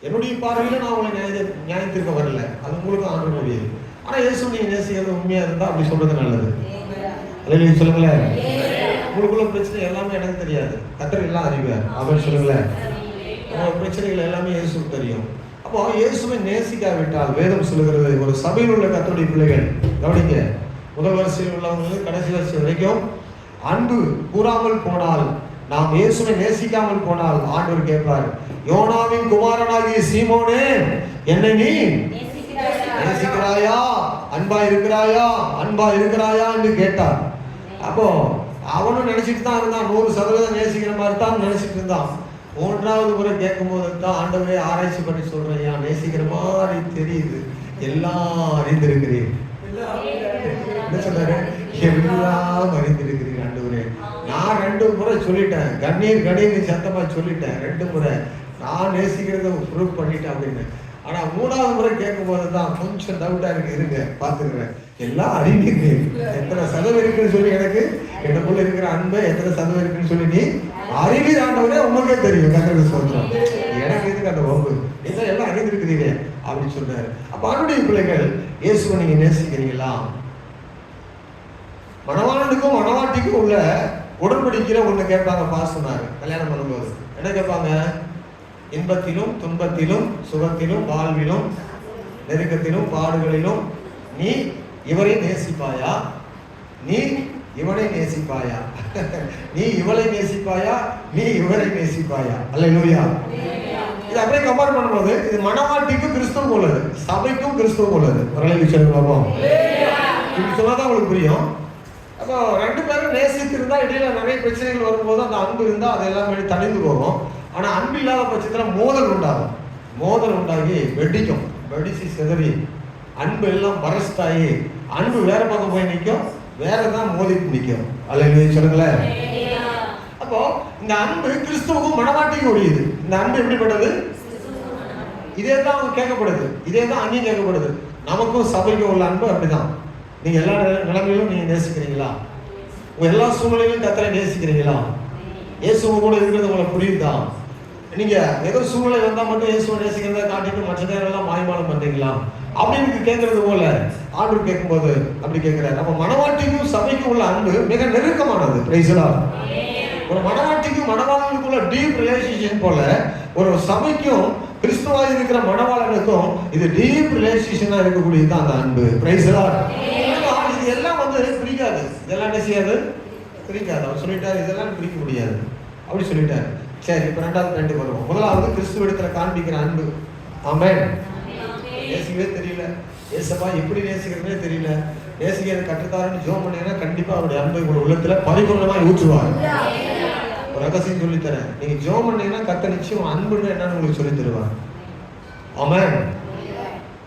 என்னுடைய பார்வையில நான் உங்களை நியாயத்திற்கு வரல, அது உங்களுக்கும் ஆண்டக்கூடியது. ஆனா இயேசு நீங்க நேசிக்கிறது உண்மையா இருந்தா அப்படி சொல்றது நல்லது. அல்லேலூயா சொல்லுங்களேன். உங்களுக்குள்ள பிரச்சனை எல்லாமே எனக்கு தெரியாது, கர்த்தர் எல்லாம் அறிவார். அவர் சொல்லுங்களேன். உங்க பிரச்சனைகள் எல்லாமே இயேசுக்கு தெரியும். அப்போ இயேசுவை நேசிக்காவிட்டால் வேதம் சொல்லுகிறது, ஒரு சபையில் உள்ள கர்த்தருடைய பிள்ளைகள் கவனிங்க, முதல் வரிசையில் உள்ளவங்களுக்கு கடைசி வரிசை வரைக்கும் அன்பு கூறாமல் போனால், நாம் இயேசுவை நேசிக்காமல் போனால் ஆண்டவர் கேட்பார், யோனாவின் குமாரனாகிய சீமோனே, என்னை நீ நேசிக்கிறாயா, அன்பா இருக்கிறாயா என்று கேட்டார். அப்போ அவனும் நினைச்சிட்டு தான் இருந்தான், 100% நேசிக்கிற மாதிரி தான் நினைச்சிட்டு இருந்தான். 3வது முறை கேட்கும் போது தான் ஆண்டவரே ஆராய்ச்சி பண்ணி சொல்றேன், நேசிக்கிற மாதிரி தெரியுது, எல்லாம் அறிந்திருக்கிறேன். என்ன சொன்னாரு? எல்லாம் அறிந்திருக்கிறீர்கள் ஆண்டவரே. நான் 2 முறை சொல்லிட்டேன், கண்ணீர் கண்ணீர் சத்தமா சொல்லிட்டேன், 2 முறை நான் நேசிக்கிறத ப்ரூவ் பண்ணிட்டேன் அப்படின்னு. ஆனா 3வது முறை கேட்கும் போதுதான் கொஞ்சம் டவுட்டா இருக்கு. இருங்க பாத்துக்கிறேன், எல்லாம் அறிவீங்க, எத்தனை சதவீதம் இருக்குன்னு சொல்லி எனக்கு எனக்குள்ள இருக்கிற அன்பை எத்தனை சதவீதம் இருக்குன்னு சொல்லி நீ அறிவீர் ஆண்டவரே, உங்களுக்கே தெரியும். கர்த்தருக்கு ஸ்தோத்திரம். எனக்கு எதுக்கு அந்த வம்பு, நீங்க எல்லாம் அறிந்திருக்கிறீங்க அப்படின்னு சொன்னாரு. அப்ப ஆண்டுடைய பிள்ளைகள், இயேசுவை நீங்க நேசிக்கிறீங்களா? மணவாளனுக்கும் மணவாட்டிக்கும் உள்ள உடன்படிக்கையில ஒண்ணு கேட்பாங்க. பாஸ் சொன்னாரு, கல்யாணம் பண்ணும்போது என்ன கேட்பாங்க? இன்பத்திலும் துன்பத்திலும் சுகத்திலும் வாழ்விலும் நெருக்கத்திலும் பாடுகளிலும் நீ இவரை நேசிப்பாயா, நீ இவனை நேசிப்பாயா, நீ இவளை நேசிப்பாயா, நீ இவரை நேசிப்பாயா? அல்லேலூயா. இது அப்படியே கம்பேர் பண்ணும்போது இது மணவாட்டிக்கும் கிறிஸ்துவும் உள்ளது, சபைக்கும் கிறிஸ்துவும் உள்ளது. ஒரு விஷயம் பார்ப்போம். இப்படி சொன்னாதான் உங்களுக்கு புரியும். அப்போ 2 பேரும் நேசித்திருந்தா இடையில நிறைய பிரச்சனைகள் வரும்போது அந்த அன்பு இருந்தா அது எல்லாமே தணிந்து போகும். ஆனா அன்பு இல்லாத பட்சத்துல மோதல் உண்டாகும். மோதல் உண்டாகி வெடிக்கும், வெடிச்சு சிதறி அன்பு எல்லாம் பரஸ்ட் ஆகி அன்பு வேற பக்கம் போய் நிற்கும், வேறதான் மோதிட்டு நிற்கும். அல்லேலூயா சொல்லுங்களேன். அப்போ இந்த அன்பு கிறிஸ்துவுக்கும் மணவாட்டிக்கும் உரியது. இந்த அன்பு எப்படிப்பட்டது? இதே தான் கேட்கப்படுது, இதே தான் அங்கேயும் கேட்கப்படுது. நமக்கும் சபைக்கும் உள்ள அன்பு அப்படிதான். நீங்க எல்லா நிலைமையிலும் நீங்க நேசிக்கிறீங்களா? உங்க எல்லா சூழ்நிலையிலும் கர்த்தரை நேசிக்கிறீங்களா? இயேசு கூட இருக்கிறது உங்களுக்கு புரியுதா? நீங்க ஏதோ சூழ்நிலை வந்தா மட்டும் இயேசுவை நேசிக்கிறத காட்டிட்டு மற்ற நேரம் எல்லாம் மாய்மாலம் பண்றீங்களா அப்படின்னு கேட்கறது போல ஆண்டவர் கேட்கும்போது அப்படி கேட்கிறார். நம்ம மணவாட்டிக்கும் சபைக்கும் உள்ள அன்பு மிக நெருக்கமானது. Price the Lord. ஒரு மணவாட்டிக்கும் மணவாளனுக்குள்ள டீப் ரிலேஷன்ஷிப் போல ஒரு சபைக்கும் கிறிஸ்துவாய் இருக்கிற மணவாளனுக்கும் இது டீப் ரிலேஷன்ஷிப்பா இருக்கக்கூடியது அந்த அன்பு. Price the Lord. இது எல்லாம் பிரிக்காது, இதெல்லாம் என்ன செய்யாது? பிரிக்காது. அவர் சொல்லிட்டாரு இதெல்லாம் பிரிக்க முடியாது அப்படி சொல்லிட்டாரு. சரி, இப்ப 2வது பாயிண்ட் வருவோம். முதலாவது கிறிஸ்துவ இடத்துல காண்பிக்கிற அன்பு. ஆமென். நேசிக்கவே தெரியல, ஏசப்பா எப்படி நேசிக்கிறதுனே தெரியல, நேசிக்கிற கற்றுத்தாருன்னு ஜெபம் பண்ணீங்கன்னா கண்டிப்பா அவருடைய அன்பை உங்க உள்ளத்துல பரிபூர்ணமாய் ஊற்றுவார். ஒரு ரகசியம் சொல்லித்தரேன், நீங்க ஜெபம் பண்ணீங்கன்னா கர்த்தர் நிச்சயம் அன்புன்னு என்னன்னு உங்களுக்கு சொல்லி தருவார். ஆமென்.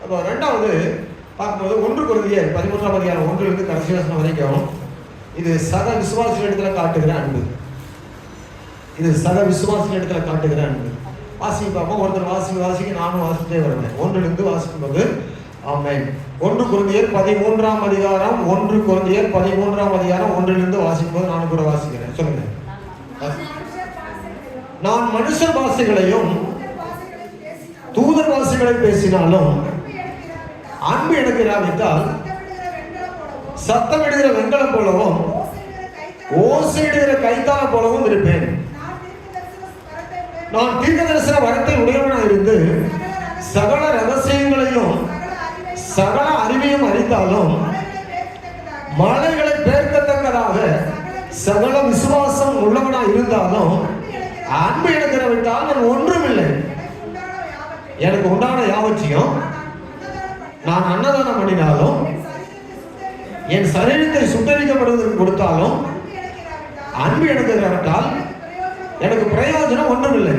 அப்போ 2வது பார்க்கும்போது 1 கொரிந்தியர் 13ஆம் அதிகாரம் 1 இருந்து கடைசி வசனம் வரைக்கும் இது சக விசுவாசிகள் இடத்துல காட்டுகிற அன்பு. இது சக விசுவாசிகள் இடத்துல காட்டுகிற அன்பு. வாசிக்க பார்ப்போம். ஒருத்தர் வாசிக்க நானும் வாசிட்டே வருவேன். 1 இருந்து வாசிக்கும்போது ஆமென். 1 கொரிந்தியர் 13ஆம் அதிகாரம் 1 கொரிந்தியர் 13ஆம் அதிகாரம் 1 இருந்து வாசிக்கும்போது நானும் கூட வாசிக்கிறேன். சொல்லுங்க. நான் மனுஷர் பாஷைகளையும் தூதர் பாஷைகளை பேசினாலும் அன்பு எனக்கு இராவிட்டால் சத்தமிடுகிற வெண்கலம் போலவும் ஓசையிடுகிற கைத்தாள போலவும் இருப்பேன். நான் தீர்க்கதரிசன வரத்தை உடையவனாக இருந்து சகல ரகசியங்களையும் சகல அறிவையும் அறிந்தாலும் மலைகளை பெயர்க்கத்தக்கதாக சகல விசுவாசம் உள்ளவனாக இருந்தாலும் அன்பு எனக்கு இராவிட்டால் நான் ஒன்றும் இல்லை. எனக்கு உண்டான யாவற்றையும் நான் அன்னதானம் பண்ணினாலும் என் சரீரத்தை சுட்டரிக்கப்படுவதற்கு கொடுத்தாலும் அன்பு எனக்கு இராவிட்டால் எனக்கு பிரயோஜனம் ஒன்றுமில்லை.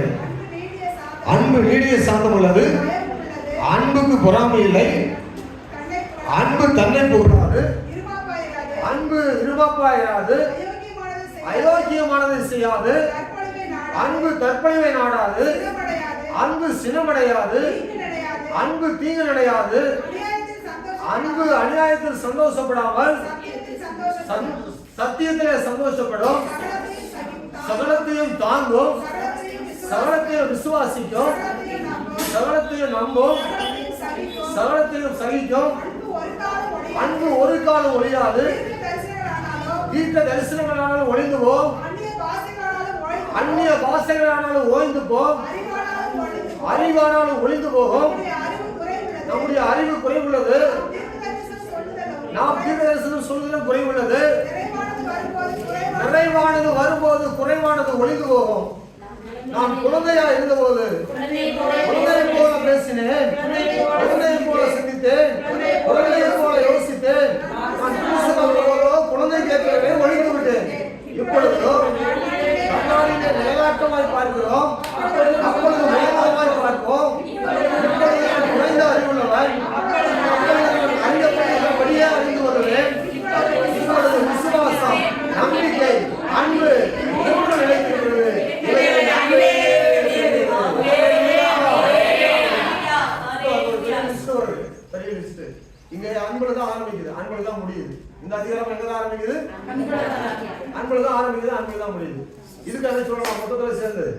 அன்பு நீடிய சாந்தம் உள்ளது, அன்புக்கு பொறாமை இல்லை, அன்பு தன்னை புகழாது, அன்பு இருமாப்பாயிராது, அயோக்கியமானதை செய்யாது, அன்பு தற்பழிவை நாடாது, அன்பு சினமடையாது, அன்பு தீங்கு நடையாது, அன்பு அநியாயத்தில் சந்தோஷப்படாமல் சத்தியத்திலே சந்தோஷப்படும், சகலத்தையும் தாங்கும், சகலத்தையும் விசுவாசிக்கும், சகலத்தையும் நம்பும், சகலத்தையும் சகிக்கும். அன்பு ஒரு காலம் ஒழியாது, தீர்க்க தரிசனங்களானாலும் ஒழிந்து போம், அந்நிய பாஷைகளானாலும் ஓய்ந்து போம், அறிவானாலும் ஒழிந்து போகும். நம்முடைய அறிவு குறைவுள்ளது, நாம் தீர்க்கதரிசனம் சொல்வதிலும் குறைவுள்ளது. நிறைவானது வரும்போது குறைவானது ஒழிந்து போகும். நான் குழந்தையா இருந்தபோது குழந்தையை போல பேசினேன், குழந்தையை போல சிந்தித்தேன், குழந்தையை போல யோசித்தேன். நான் போதோ குழந்தை கேட்கிறவே ஒழிந்து விட்டேன். இப்பொழுதோ கண்ணாடியிலே நிலையாட்டமாய் பார்க்கிறோம், அப்பொழுது வேகமாய் பார்ப்போம். குறைந்த அறிவுள்ளவன் அறியப்பட்டபடியே அறிந்து வருவேன். அன்புல தான் ஆரம்பிக்குது, அன்புல தான் முடியுது. இந்த அதிகாரம் எங்க தான் ஆரம்பிக்குது? அன்புல தான் ஆரம்பிக்குது, அன்புல தான் முடியுது. இதுக்கு அதை சொல்லலாம் மொத்தத்தில் சேர்ந்தது.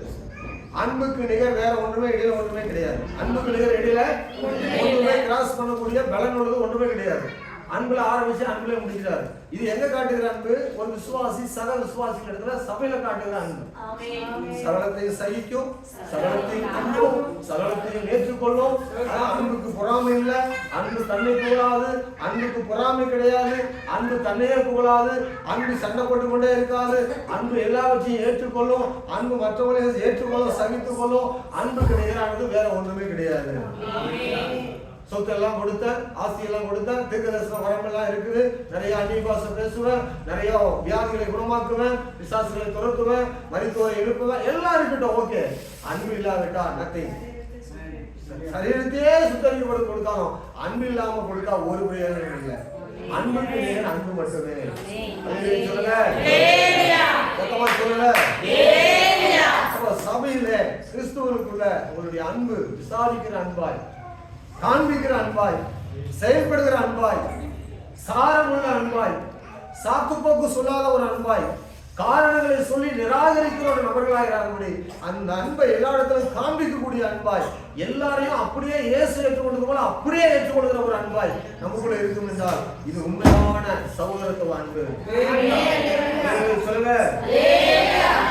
அன்புக்கு நிகர் வேற ஒன்றுமே இடையில ஒன்றுமே கிடையாது. அன்புக்கு நிகர் இடையில ஒன்றுமே கிராஸ் பண்ணக்கூடிய பலன் உள்ளது ஒன்றுமே கிடையாது. அன்புல ஆரம்பிச்சு அன்புல முடிக்கிறாரு. இது எங்க காட்டுகிற அன்பு? ஒரு விசுவாசி சக விசுவாசிகள் இடத்துல சபையில காட்டுகிற அன்பு. சகலத்தையும் சகிக்கும், சகலத்தையும் அன்பும், சகலத்தையும் ஏற்றுக்கொள்ளும். அன்புக்கு பொறாமை இல்லை, அன்பு தன்னை புகழாது, அன்புக்கு பொறாமை கிடையாது, அன்பு தன்னையே புகழாது, அன்பு சண்டை போட்டு கொண்டே இருக்காது, அன்பு எல்லாவற்றையும் ஏற்றுக்கொள்ளும், அன்பு மற்றவர்களை ஏற்றுக்கொள்ளும், சகித்துக் கொள்ளும். அன்புக்கு நிகரானது வேற ஒன்றுமே கிடையாது. சொத்தெல்லாம் கொடுத்தேன், ஆஸ்தியெல்லாம் கொடுத்தேன், தீர்க்கதரிசன வரமெல்லாம் இருக்குது, நிறைய அந்நிய பாஷை பேசுவேன், நிறைய வியாதிகளை குணமாக்குவேன், பிசாசுகளை துரத்துவேன், மரித்தோரை எழுப்புவேன், எல்லாம் இருக்கட்டும். ஓகே, அன்பு இல்லாவிட்டா நத்திங். சரீரத்தையே சுத்தரிக்கப்பட்டு கொடுத்தாலும் அன்பு இல்லாம கொடுத்தா ஒரு பிரயோஜனம் இல்லை. அன்புக்கு நேரம் அன்பு மட்டுமே. சொல்லுங்க, சொல்லுங்க. சபையில கிறிஸ்துவனுக்குள்ள உங்களுடைய அன்பு விசாரிக்கிற அன்பாய், காண்பிக்கிற அன்பாய், செயல்படுகிற அன்பாய், சாரமுள்ள அன்பாய், சாக்குப்போக்கு சொல்லாத ஒரு அன்பாய், காரணங்களை சொல்லி நிராகரிக்கிற ஒரு நபர்களாக அந்த அன்பை எல்லா இடத்திலும் காண்பிக்கக்கூடிய அன்பாய், எல்லாரையும் அப்படியே இயேசு ஏற்றுக்கொண்டது போல அப்படியே ஏற்றுக்கொள்கிற ஒரு அன்பாய் நமக்குள்ள இருக்கும் என்றால் இது உண்மையான சகோதரத்துவ அன்பு. சொல்லுங்க.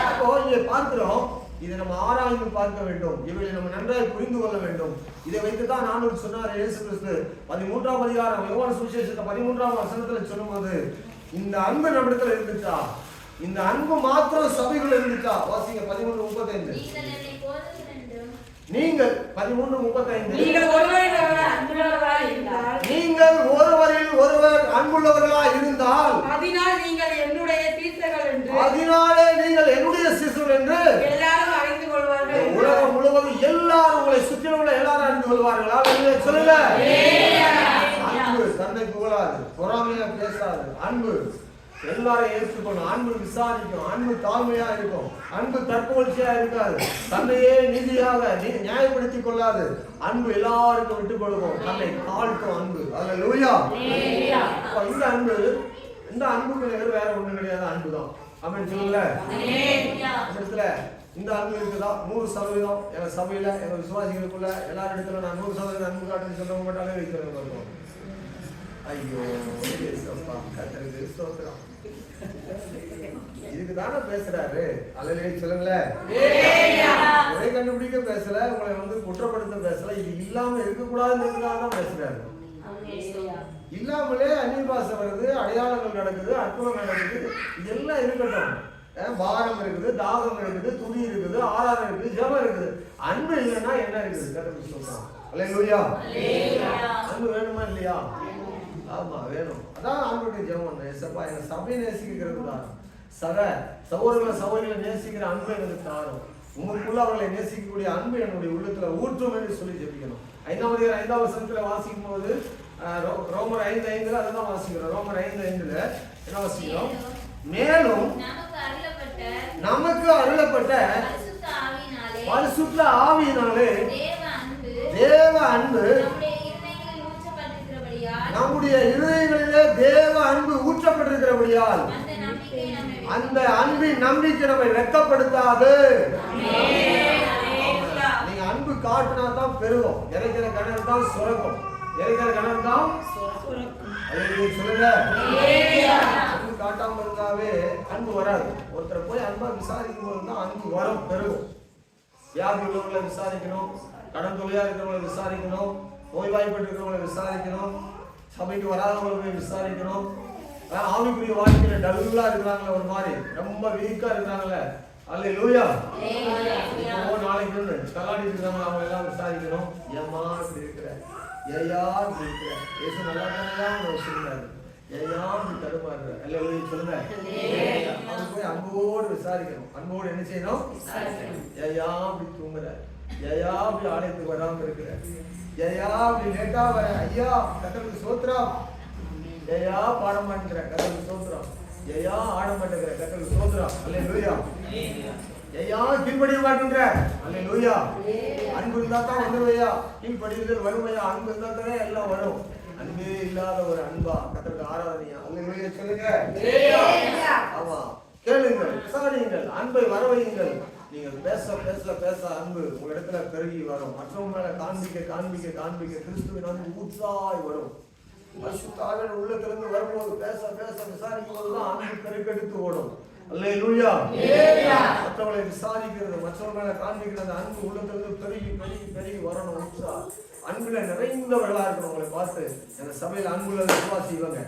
அப்போ இங்க பார்க்கிறோம், இதை நம்ம ஆராய்ந்து பார்க்க வேண்டும், இவர்களை நம்ம நன்றாய் புரிந்து கொள்ள வேண்டும். இதை வைத்துதான் நான் சொன்னார் இயேசு கிறிஸ்து 13ஆம் அதிகாரம் யோவான் சுவிசேஷத்தை 13ஆம் வசனத்துல சொல்லும்போது, இந்த அன்பு நம்மிடத்துல இருந்துச்சா, இந்த அன்பு மாத்திரம் சபைகள் இருந்துச்சா? வாசிங்க 13:35. நீங்கள் 13:35 நீங்கள் ஒருவரில் ஒருவர் அன்புள்ளவர்களாய் இருந்தால் அதனாலே நீங்கள் என்னுடைய சீசர்கள் என்று எல்லாரும் அறிந்து கொள்வார்கள். உலகம் முழுவதும் எல்லாரும் உங்களை சுற்றியுள்ள எல்லாரும் அறிந்து கொள்வார்கள். சொல்லுங்க. அன்பு தன்னை புகழாது, பொறாமையா பேசாது, அன்பு எல்லாரையும் ஏற்றுக்கணும், அன்பு விசாரிக்கும், அன்பு தாழ்மையா இருக்கும், அன்பு தற்புகழ்ச்சியா இருக்காது, தன்னையே நீதியாக நியாயப்படுத்திக் கொள்ளாது, அன்பு எல்லாருக்கும் விட்டுக் கொடுக்கும், தன்னை தாழ்த்தும் அன்பு. அல்லேலூயா. இந்த அன்பு, இந்த அன்புக்கு நிகர் வேற ஒண்ணு கிடையாது, அன்புதான். ஆமென் சொல்லுங்க. இந்த அன்பு இருக்குதா? 100% எங்க சபையில எங்க விசுவாசிகளுக்குள்ள எல்லாரும் இடத்துல நான் 100% அன்பு காட்டுன்னு சொல்றவங்க மட்டும் வைக்கிறவங்க. ஐயோ இதுக்கு தானே பேசுறாரு. அல்லேலூயா சொல்லுங்களேன். ஒரே கண்டுபிடிக்க பேசல, உங்களை குற்றப்படுத்த பேசல, இது இல்லாம இருக்கக்கூடாதுன்றதுக்காக தான் பேசுறாரு. இல்லாமலே அந்நிய பாஷை வருது, அடையாளங்கள் நடக்குது, அற்புதம் நடக்குது, இதெல்லாம் இருக்கட்டும். பாரம் இருக்குது, தாகம் இருக்குது, துணி இருக்குது, ஆராதனை இருக்குது, ஜெபம் இருக்குது. அன்பு இல்லைன்னா என்ன இருக்குது? கரெக்ட் சொல்றான். அல்லேலூயா. அன்பு வேணுமா இல்லையா? ஆமா வேணும். அதான் ஆண்டவருடைய ஜெபம். ஏசப்பா எங்க சபையை நேசிக்கிறது தான், சகோதரர்களை நேசிக்கிற அன்பு எனக்கு தாரும், உங்களுக்குள்ள அவர்களை நேசிக்கக்கூடிய அன்பு என்னுடைய உள்ளத்துல ஊற்றும் என்று சொல்லி ஜெபிக்கணும். 5ஆம் வசனத்துல வாசிக்கும் போது ரோமர் 5:5 அதுதான் வாசிக்கிறோம். ரோமர் 5:5 என்ன வாசிக்கிறோம்? மேலும் நமக்கு அருளப்பட்ட பரிசுத்த ஆவியினாலே தேவ அன்பு நம்முடைய இருதயங்களிலே தேவ அன்பு ஊற்றப்பட்டிருக்கிறபடியால் அந்த அன்பின் நம்பிக்கை நம்மை வெட்கப்படுத்தாது. நீங்க அன்பு காட்டினா தான் பெருகும். இறைக்கிற கிணறு தான் சுரக்கும். இறைக்கிற கிணறு தான் சொல்லுங்க. அன்பு காட்டாம இருந்தாவே அன்பு வராது. ஒருத்தர் போய் அன்பா விசாரிக்கும் போது தான் அன்பு வரும், பெருகும். வியாதி உள்ளவங்களை விசாரிக்கணும், கடன் தொகையா இருக்கிறவங்களை விசாரிக்கணும், நோய்வாய்ப்பட்டு இருக்கிறவங்களை விசாரிக்கணும், சபைக்கு வராதவங்களை போய் விசாரிக்கணும். ஆவிக்குரிய வாழ்க்கையில டல்லா இருக்கிறாங்களே, ஒரு மாதிரி ரொம்ப வீக்கா இருக்கிறாங்களே, அல்லேலூயா. நாளைக்கு கல்லாடி இருக்கிறாங்க, அவங்க எல்லாம் விசாரிக்கணும். ஏமா இப்படி இருக்கிற, ஏயா இப்படி இருக்கிற, ஏசு நல்லா தானே சொல்றாரு, ஏயா இப்படி தடுமாறுற, அல்லேலூயா சொல்லுங்க. அவங்க போய் அன்போடு விசாரிக்கணும். அன்போடு என்ன செய்யணும்? ஏயா இப்படி தூங்குற, ஏயா இப்படி ஆலயத்துக்கு வராம இருக்கிற, ஏயா அப்படி லேட்டா வர, ஐயா கர்த்தருக்கு ஸ்தோத்திரம், ஏயா பாட மாட்டேங்கிற, கர்த்தருக்கு ஸ்தோத்திரம், ஏயா ஆட மாட்டேங்கிற, கர்த்தருக்கு ஸ்தோத்திரம், அல்லேலூயா. ஏயா கீழ்ப்படிய மாட்டேங்கிற, அல்லேலூயா. அன்பு இருந்தா தான் வந்துருவையா, கீழ்ப்படிதல் வறுமையா, அன்பு இருந்தா தானே எல்லாம் வரும். அன்பே இல்லாத ஒரு அன்பா கர்த்தருக்கு ஆராதனையா அல்லேலூயா சொல்லுங்க. ஆமா, கேளுங்கள், விசாரியுங்கள், அன்பை வரவையுங்கள். நீங்கள் பேச பேச பேச அன்பு உங்களிடத்துல பெருகி வரும். மற்றவங்க மேல காண்பிக்க காண்பிக்க காண்பிக்க கிறிஸ்துவின் அன்பு ஊற்றாய் வரும். பரிசுத்த உள்ளத்திலிருந்து வரும்போது பேச பேச விசாரிக்கும் போதுதான் அன்பு பெருக்கெடுத்து ஓடும். அல்லேலூயா. மற்றவங்களை விசாரிக்கிறது, மற்றவங்க மேல காண்பிக்கிறது, அன்பு உள்ளத்திலிருந்து பெருகி பெருகி பெருகி வரணும். ஊற்றா அன்புல நிறைந்தவர்களா இருக்கணும். உங்களை பார்த்து எங்க சபையில அன்புள்ள விசுவாசி இவங்க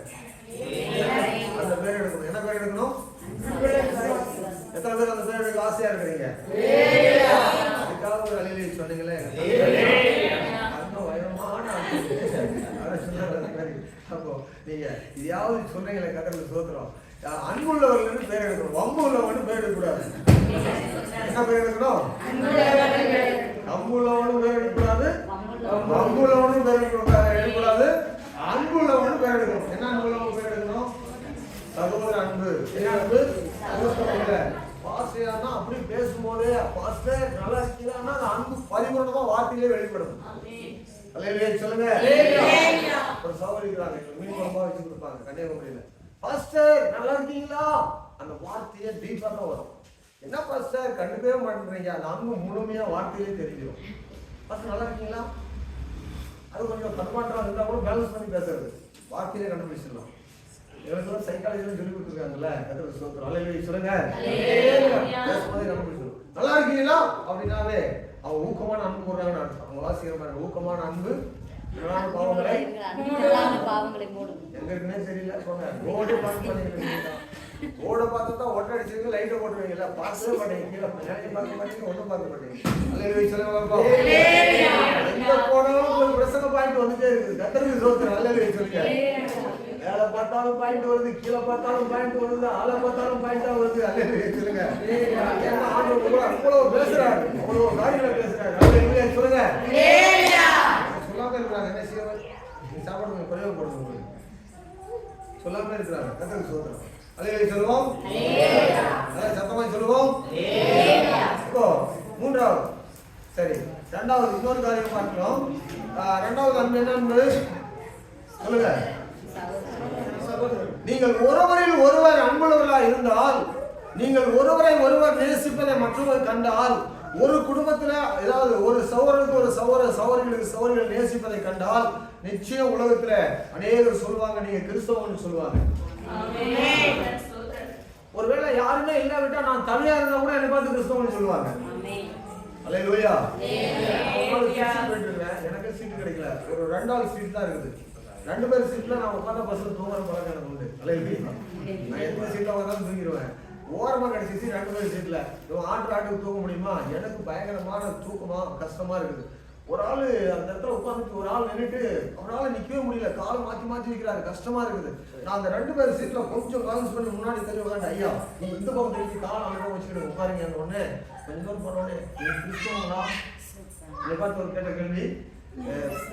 அந்த பேர் எடுக்கணும். என்ன பேர் எடுக்கணும்? எத்தனை பேர் அந்த பேர் எடுக்க ஆசையா இருக்கிறீங்க? அதுக்காக ஒரு அலையிலே சொன்னீங்களே, அப்போ நீங்க இதையாவது சொல்றீங்களே கர்த்தருக்கு ஸ்தோத்திரம். அன்புள்ளவர்கள் பேர் எடுக்கணும், வம்பு உள்ளவன் பேர் எடுக்கக்கூடாது. என்ன பேர் எடுக்கணும்? அன்புள்ளவனும் பேர் எடுக்கக்கூடாது, வம்புள்ளவனும் பேர் எடுக்கக்கூடாது, அன்புள்ளவனும் பேர் எடுக்கணும். என்ன அன்புள்ளவன் பேர் எடுக்கணும்? சகோதர அன்பு. என்ன அன்பு? பாஸ்டர்னா அப்படி பேசும்போது பாஸ்டர் நல்லா இருக்கிறான்னா அந்த அன்பு பரிபூர்ணமா வார்த்தையிலே வெளிப்படும். அல்லேலூயா சொல்லுங்க. ஒரு சகோதரி இருக்கிறாங்க, மீன் குழம்பா வச்சு கொடுப்பாங்க கன்னியாகுமரியில. பாஸ்டர் நல்லா இருக்கீங்களா? அந்த வார்த்தையே டீப்பா தான் வரும். என்ன பாஸ்டர் கண்டுக்கவே மாட்டேங்கிறீங்க? அந்த அன்பு முழுமையா வார்த்தையிலே தெரிஞ்சிடும். பாஸ்டர் நல்லா இருக்கீங்களா? அது கொஞ்சம் தடுமாற்றம் இருந்தா கூட பேலன்ஸ் பண்ணி பேசுறது வார்த்தையிலே கண்டுபிடிச்சிடலாம். எங்களுக்கு சைக்காலஜில சொல்லி கொடுத்துருக்காங்கல்ல, கர்த்தருக்கு ஸ்தோத்திரம். அல்லேலூயா சொல்லுங்க. நல்லா இருக்கீங்களா அப்படின்னாவே அவங்க ஊக்கமான அன்பு போடுறாங்கன்னு அர்த்தம். அவங்க வாசிக்கிற ஊக்கமான அன்பு பாவங்களை மூடும். எங்க இருக்குன்னே தெரியல. ரோடு பார்த்து ரோட பார்த்து தான் ஒட்டை அடிச்சிருங்க, லைட்டை போட்டுருவீங்கல்ல, பார்க்கவே மாட்டேங்க. கீழே பார்க்க மாட்டேங்க, ஒன்றும் பார்க்க மாட்டேங்க. அல்லேலூயா சொல்லுங்க. எங்க போனாலும் ஒரு பிரசங்க பாயிண்ட் வந்துட்டே இருக்குது. கர்த்தருக்கு ஸ்தோத்திரம். அல்லேலூயா சொல்லுங்க. மேல பார்த்தாலும் பாயிண்ட் வருது, கீழே பார்த்தாலும் பாயிண்ட் வருது, ஆளை பார்த்தாலும் பாயிண்டா வருது. அல்லேலூயா சொல்லுங்க. ஏன்னா ஆண்டவர் அவ்வளவு பேசுறாரு, அவ்வளவு காரியங்களை பேசுறாரு. அல்லேலூயா சொல்லுங்க. சொல்லாம இருக்கிறாங்க, என்ன செய்வாங்க? சாப்பாடு பிரயோகப்படுது, சொல்லாம இருக்கிறாங்க. கர்த்தருக்கு ஸ்தோத்திரம். அல்லேலூயா சொல்லுவோம். சத்தமா சொல்லுவோம். இப்போ மூன்றாவது, சரி, ரெண்டாவது இன்னொரு காரியம் பார்க்கிறோம். ரெண்டாவது அன்பு என்ன அன்பு சொல்லுங்க. நீங்கள் ஒருவரில் ஒருவர் அன்புள்ளவர்களாக இருந்தால், நீங்கள் ஒருவரை ஒருவர் நேசிப்பதை மற்றவர் கண்டால், ஒரு குடும்பத்துல ஏதாவது ஒரு சகோதரனுக்கு ஒரு சகோதரிகளுக்கு சகோதரிகள் நேசிப்பதை கண்டால், நிச்சயம் உலகத்துல அநேகர் சொல்லுவாங்க நீங்க கிறிஸ்தவன்னு சொல்லுவாங்க. ஒருவேளை யாருமே இல்லாவிட்டா நான் தனியா இருந்தா கூட என்னை பார்த்து கிறிஸ்தவன்னு சொல்லுவாங்க. அல்லேலூயா. எனக்கு சீட்டு கிடைக்கல, ஒரு 2வது சீட் தான் இருக்குது. 2 பேர் சீட்ல நான் உட்கார்ந்த பஸ்ல தூங்குற பழக்கம் எனக்கு உண்டு. அல்லேலூயா. நான் எந்த சீட்ல உட்கார்ந்து தூங்கிடுவேன். ஓரமா கிடைச்சிச்சு 2 பேர் சீட்ல ஆட்டுக்கு தூங்க முடியுமா? எனக்கு பயங்கரமான தூக்கமா கஷ்டமா இருக்குது. ஒரு ஆள் அந்த இடத்துல உட்காந்துட்டு ஒரு ஆள் நின்றுட்டு அவரால் நிற்கவே முடியல, காலை மாற்றி மாற்றி வைக்கிறாரு, கஷ்டமா இருக்குது. நான் அந்த 2 பேர் சீட்ல கொஞ்சம் பேலன்ஸ் பண்ணி முன்னாடி தள்ளி உட்காந்து, ஐயா நீ இந்த பக்கம் தெரிஞ்சு காலை அந்த பக்கம் வச்சுக்கிட்டு உட்காருங்க. அந்த உடனே கொஞ்சம் தூரம் போனோடனே கிறிஸ்தவங்களா என்னை பார்த்து ஒரு கேட்ட கேள்வி,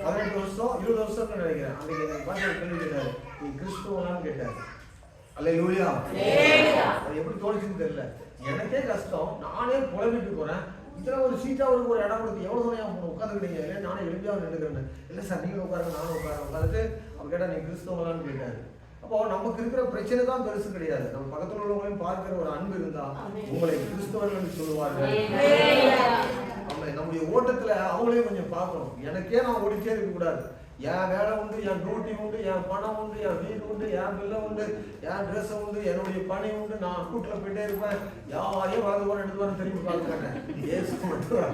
18 வருஷம் 20 வருஷம்னு நினைக்கிறேன். அன்றைக்கு என்னை பார்த்து ஒரு கேள்வி கேட்டாரு, நீ கிறிஸ்தவங்களான்னு கேட்டாரு. அல்லேலூயா. அது எப்படி தோணுச்சுன்னு தெரியல, எனக்கே கஷ்டம். நானே புலம்பிட்டு போறேன். இதுல ஒரு சீட்டா ஒரு இடம் கொடுத்து எவ்வளவு தூரம் உட்காந்துக்கிட்டீங்க? இல்லை நானே எழுதியா நின்றுக்கிறேன். இல்லை சார் நீங்க உட்காருங்க, நானும் உட்காந்துட்டு அவர் கேட்டா நீ கிறிஸ்தவங்களான்னு கேட்டாரு. அப்போ நமக்கு இருக்கிற பிரச்சனை தான் பெருசு கிடையாது. நம்ம பக்கத்துல உள்ளவங்களையும் பார்க்கிற ஒரு அன்பு இருந்தா உங்களை கிறிஸ்தவர்கள் சொல்லுவார்கள். நம்முடைய ஓட்டத்துல அவங்களையும் கொஞ்சம் பார்க்கணும். எனக்கே நான் ஓடிட்டே இருக்க கூடாது. என் வேலை உண்டு, என் டியூட்டி உண்டு, என் பணம் உண்டு, என் வீடு உண்டு, என் பிள்ளை உண்டு, என் ட்ரெஸ் உண்டு, என்னுடைய பணி உண்டு. நான் கூட்டில் போயிட்டே இருப்பேன். யாரையும் வலது வாரம் எடுத்து வாரம் திரும்பி பார்க்க மாட்டேன். இயேசு மட்டும்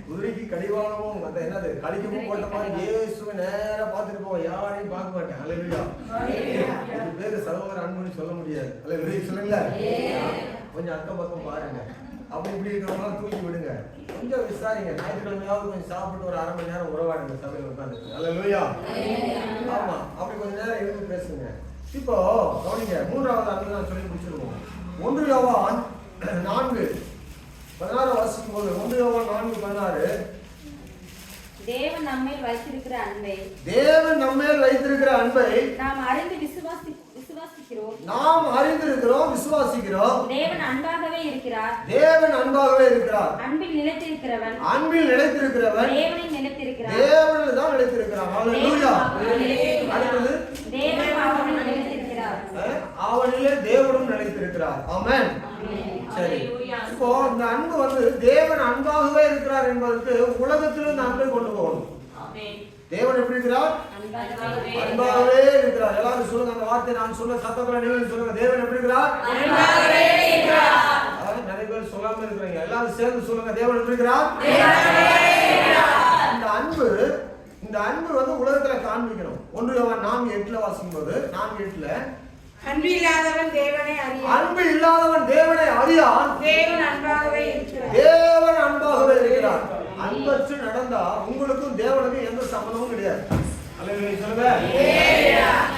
குதிரைக்கு கடிவாளமும் அந்த என்னது கடிக்கமும் போட்ட மாதிரி இயேசுவை நேராக பார்த்துட்டு போவோம், யாரையும் பார்க்க மாட்டேன். அல்லேலூயா. இது பேரு சகோதர அன்புன்னு சொல்ல முடியாது. அல்லேலூயா சொல்லுங்களா. கொஞ்சம் அக்கம் பக்கம் பாருங்க. அப்படி இப்படி இருக்கிறவங்களாம் தூக்கி விடுங்க, கொஞ்சம் விசாரிங்க. ஞாயிற்றுக்கிழமையாவது கொஞ்சம் சாப்பிட்டு ஒரு 1/2 மணி நேரம் உறவாடுங்க சபையில் உட்காந்து. அல்லேலூயா. ஆமா, அப்படி கொஞ்ச நேரம் இருந்து பேசுங்க. இப்போ கவனிங்க, 3வது அன்பு நான் சொல்லி முடிச்சிருவோம். 1 யோவான் 4:16 வாசிக்கும் போது 1 யோவான் 4:16 தேவன் நம்மேல் வைத்திருக்கிற அன்பை நாம் அறிந்து விசுவாசிக்கிறோம். நாம் அறிந்திருக்கிறோம், விசுவாசிக்கிறோம். தேவன் அன்பாகவே இருக்கிறார். அன்பில் நிலைத்திருக்கிறவன் தேவனில் நிலைத்திருக்கிறான். தேவனில் தான் நிலைத்திருக்கிறான். அல்லேலூயா. இருக்கிறார் என்பதற்கு உலகத்திலிருந்து அன்பை கொண்டு போகணும். தேவன் எப்படி இருக்கிறார்? அன்பாகவே இருக்கிறார். எல்லாரும் சொல்லுங்க அந்த வார்த்தை. நான் சொல்ல சத்தத்துல நீங்களும் சொல்லுங்க. தேவன் எப்படி இருக்கிறார்? நிறைய பேர் சொல்லாம இருக்கிறீங்க. எல்லாரும் சேர்ந்து சொல்லுங்க. தேவன் எப்படி இருக்கிறார்? இந்த அன்பு வந்து உலகத்துல காண்பிக்கணும். 1 யோவான் 4:8 வாசிக்கும் போது 4:8 அன்பு இல்லாதவன் தேவனை அறியான். அன்பு இல்லாதவன் தேவனை அறியான். தேவன் அன்பாகவே இருக்கிறார். தேவன் அன்பாகவே இருக்கிறார். அன்பற்று நடந்தா உங்களுக்கும் தேவனுக்கும் எந்த சம்பந்தமும் கிடையாது. அல்லேலூயா சொல்லுங்க.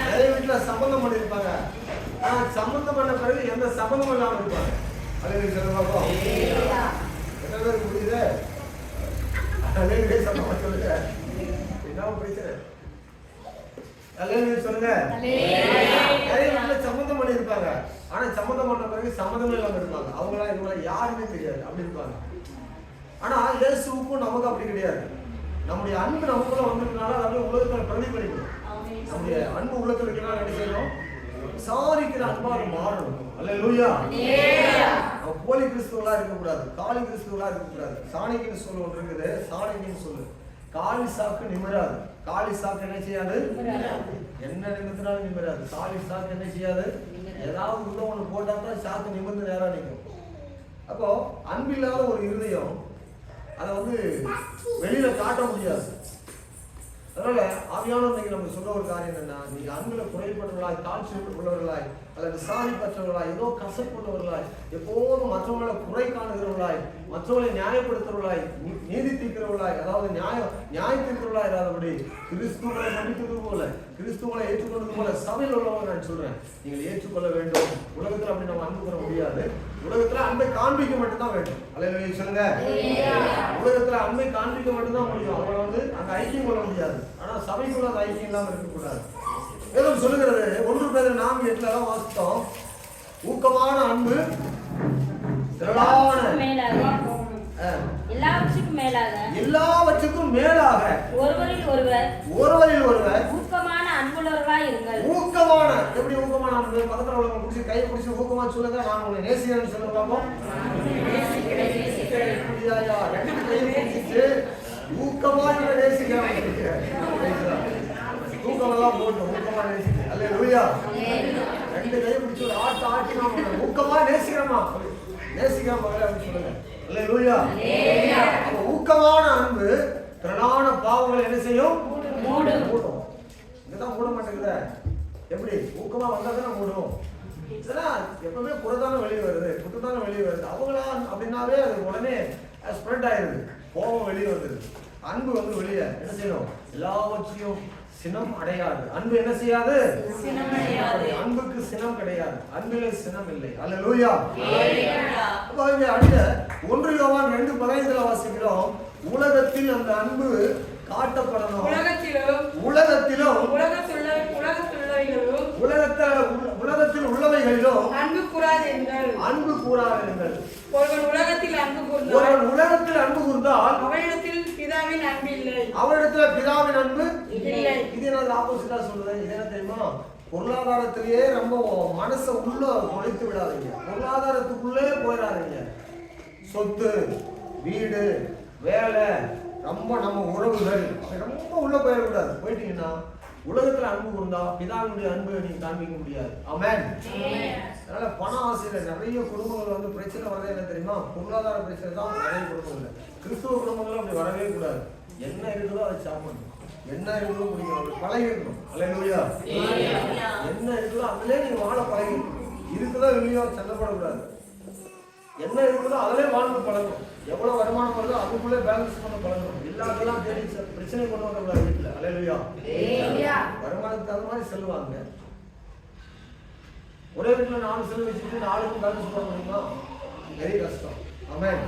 நிறைய வீட்டுல சம்பந்தம் பண்ணிருப்பாங்க. ஆனா சம்பந்தம் பண்ண பிறகு எந்த சம்பந்தமும் இல்லாம இருப்பாங்க. அல்லேலூயா சொல்லுங்க பாப்போம். எத்தனை பேருக்கு புரியுது? அல்லேலூயா சம்பந்தம் சொல்லுங்க. என்ன பிரச்சனை? அல்லேலூயா சொல்லுங்க. நிறைய வீட்டுல சம்பந்தம் பண்ணிருப்பாங்க. ஆனா சம்பந்தம் பண்ண பிறகு சம்பந்தமே இல்லாம இருப்பாங்க. அவங்களா இவங்களா யாருமே தெரியாது. அப்படி இருப்பாங்க. ஆனா இயேசுவுக்கும் நமக்கு அப்படி கிடையாது. நம்முடைய அன்பு நமக்குள்ள வந்திருக்கனால அதை உலகத்துல பிரதிபலிக்கணும். நம்முடைய அன்பு உலகத்துல இருக்கிறனால என்ன செய்யணும்? விசாரிக்கிற அன்பாக மாறணும். அல்லேலூயா. நம்ம போலி கிறிஸ்துவங்களா இருக்கக்கூடாது. காலி கிறிஸ்துவங்களா இருக்கக்கூடாது. சாணிக்கின்னு சொல்லு ஒன்று இருக்குது. சாணிக்கின்னு சொல்லு. காலி சாக்கு நிமிராது. காலி சாக்கு என்ன செய்யாது? என்ன நிமிர்த்தினாலும் நிமிராது. காலி சாக்கு என்ன செய்யாது? ஏதாவது உள்ள ஒன்று போட்டா தான் சாக்கு நிமிர்ந்து நேரம் நிற்கும். அப்போ அன்பில்லாத ஒரு இருதயம் அதை வந்து வெளியில காட்ட முடியாது. அதனால ஆவியானவர் நீங்க நமக்கு சொல்ற ஒரு காரியம் என்னன்னா, நீங்க அன்புல குறைபட்டவர்களாய், தாழ்ச்சி உள்ளவர்களாய், அல்லது விசாரிப்பற்றவர்களாய், ஏதோ கசப்புள்ளவர்களாய், எப்போதும் மற்றவர்களை குறை காணுகிறவர்களாய், மற்றவர்களை நியாயப்படுத்துறவர்களாய், நீதி தீர்க்கிறவர்களாய், அதாவது நியாய தீர்க்கிறவர்களாய் இராதபடி கிறிஸ்துவனை மன்னித்தது போல, கிறிஸ்துவனை ஏற்றுக்கொண்டது போல சபையில் உள்ளவங்க நான் சொல்றேன், நீங்கள் ஏற்றுக்கொள்ள வேண்டும். உலகத்துல அப்படி நம்ம அன்பு பெற முடியாது. உலகத்துல அன்பை காண்பிக்க மட்டும்தான் வேண்டும். அல்லேலூயா சொல்லுங்க. உலகத்துல அன்பை காண்பிக்க மட்டும்தான் முடியும். அவங்களை வந்து அங்க ஐக்கியம் கொள்ள முடியாது. ஆனா சபைக்குள்ள அந்த ஐக்கியம் இல்லாம இருக்கக்கூடாது. வேதம் சொல்லுகிறது 1 பேதுரு 4:8 வாசித்தோம். ஊக்கமான அன்பு எல்லாவற்றுக்கும் மேலாக ஒருவரில் ஒருவர் ஊக்கமான அன்புள்ளவர்களாய் இருங்கள். ஊக்கமான எப்படி ஊக்கமான அன்பு? பக்கத்துல உள்ளவங்க பிடிச்சி கையை பிடிச்சி ஊக்கமா சொல்லுங்க. நான் உங்களை நேசிக்கிறேன்னு சொல்லுங்க பாப்போம். ரெண்டு கையை பிடிச்சிட்டு ஊக்கமா நேசிக்கிறேன். ஊக்கமெல்லாம் போட்டோம். ஊக்கமா நேசிக்கிறேன். அல்லேலூயா. ரெண்டு கையை பிடிச்சி ஒரு ஆட்டி நான் ஊக்கமா நேசிக்கிறேமா நேசிக்கிறேன் மகளே அப்படின்னு சொல்லுங்க. அல்லேலூயா. அப்ப ஊக்கமான அன்பு திரளான பாவங்களை என்ன செய்யும்? மூடும். இதுதான் மூட மாட்டேங்குத. எப்படி ஊக்கமா வந்தாதான் மூடும். இதெல்லாம் எப்பவுமே குறைதான வெளியே வருது, குற்றத்தான வெளியே வருது. அவங்களா அப்படின்னாவே அது உடனே ஸ்ப்ரெட் ஆயிருது. கோபம் வெளியே வருது. அன்பு வந்து வெளியே என்ன செய்யணும்? எல்லாவற்றையும் சினம் அடையாது. அன்பு என்ன செய்யாது? அன்புக்கு சினம் கிடையாது. அன்பிலே சினம் இல்லை. அல்லேலூயா. அப்ப இங்க அடுத்த 1 யோவான் 2:15 வாசிக்கிறோம். உலகத்தில் அந்த அன்பு காட்டப்படணும். உலகத்தில் உள்ளவைகளிலும் அன்பு கூறாதீர்கள். ஒருவன் உலகத்தில் அன்பு கூர்ந்தால் அவனிடத்தில் பிதாவின் அன்பு இல்லை. இது நான் ஆப்போசிட்டா சொல்றேன். இது என்ன தெரியுமா? பொருளாதாரத்திலேயே ரொம்ப மனசை உள்ள நுழைத்து விடாதீங்க. பொருளாதாரத்துக்குள்ளே போயிடாதீங்க. சொத்து, வீடு, வேலை, ரொம்ப நம்ம உறவுகள் ரொம்ப உள்ள போயிடக்கூடாது. போயிட்டீங்கன்னா உலகத்துல அன்பு கூர்ந்தா பிதாவினுடைய அன்பை நீங்க காண்பிக்க முடியாது. ஆமென். அதனால பண ஆசையில நிறைய குடும்பங்கள் வந்து பிரச்சனை வரதே என்ன தெரியுமா? பொருளாதார பிரச்சனை தான் நிறைய குடும்பங்கள். கிறிஸ்துவ குடும்பங்கள் அப்படி வரவே கூடாது. என்ன இருக்குதோ அதை சாப்பிடணும். என்ன இருக்குதோ குடிக்கணும். பழகிடணும். அல்லேலூயா. என்ன இருக்குதோ அதுலயே நீங்க வாழ பழகிடணும். இருக்குதோ இல்லையோ சண்டைப்படக்கூடாது. என்ன இருக்குதோ அதிலே வாழ்ந்து பழகணும். எவ்வளவு வருமானம் வருதோ அதுக்குள்ளே பேலன்ஸ் பண்ண பழகணும். இல்லாதெல்லாம் தேடி பிரச்சனை கொண்டு வரக்கூடாது வீட்டுல. அல்லேலூயா. வருமானத்துக்கு தகுந்த மாதிரி செல்வாங்க. ஒரே வீட்டுல 4 செலவு வச்சுட்டு 4க்கும் பேலன்ஸ் பண்ண முடியுமா? வெரி கஷ்டம். ஆமென்.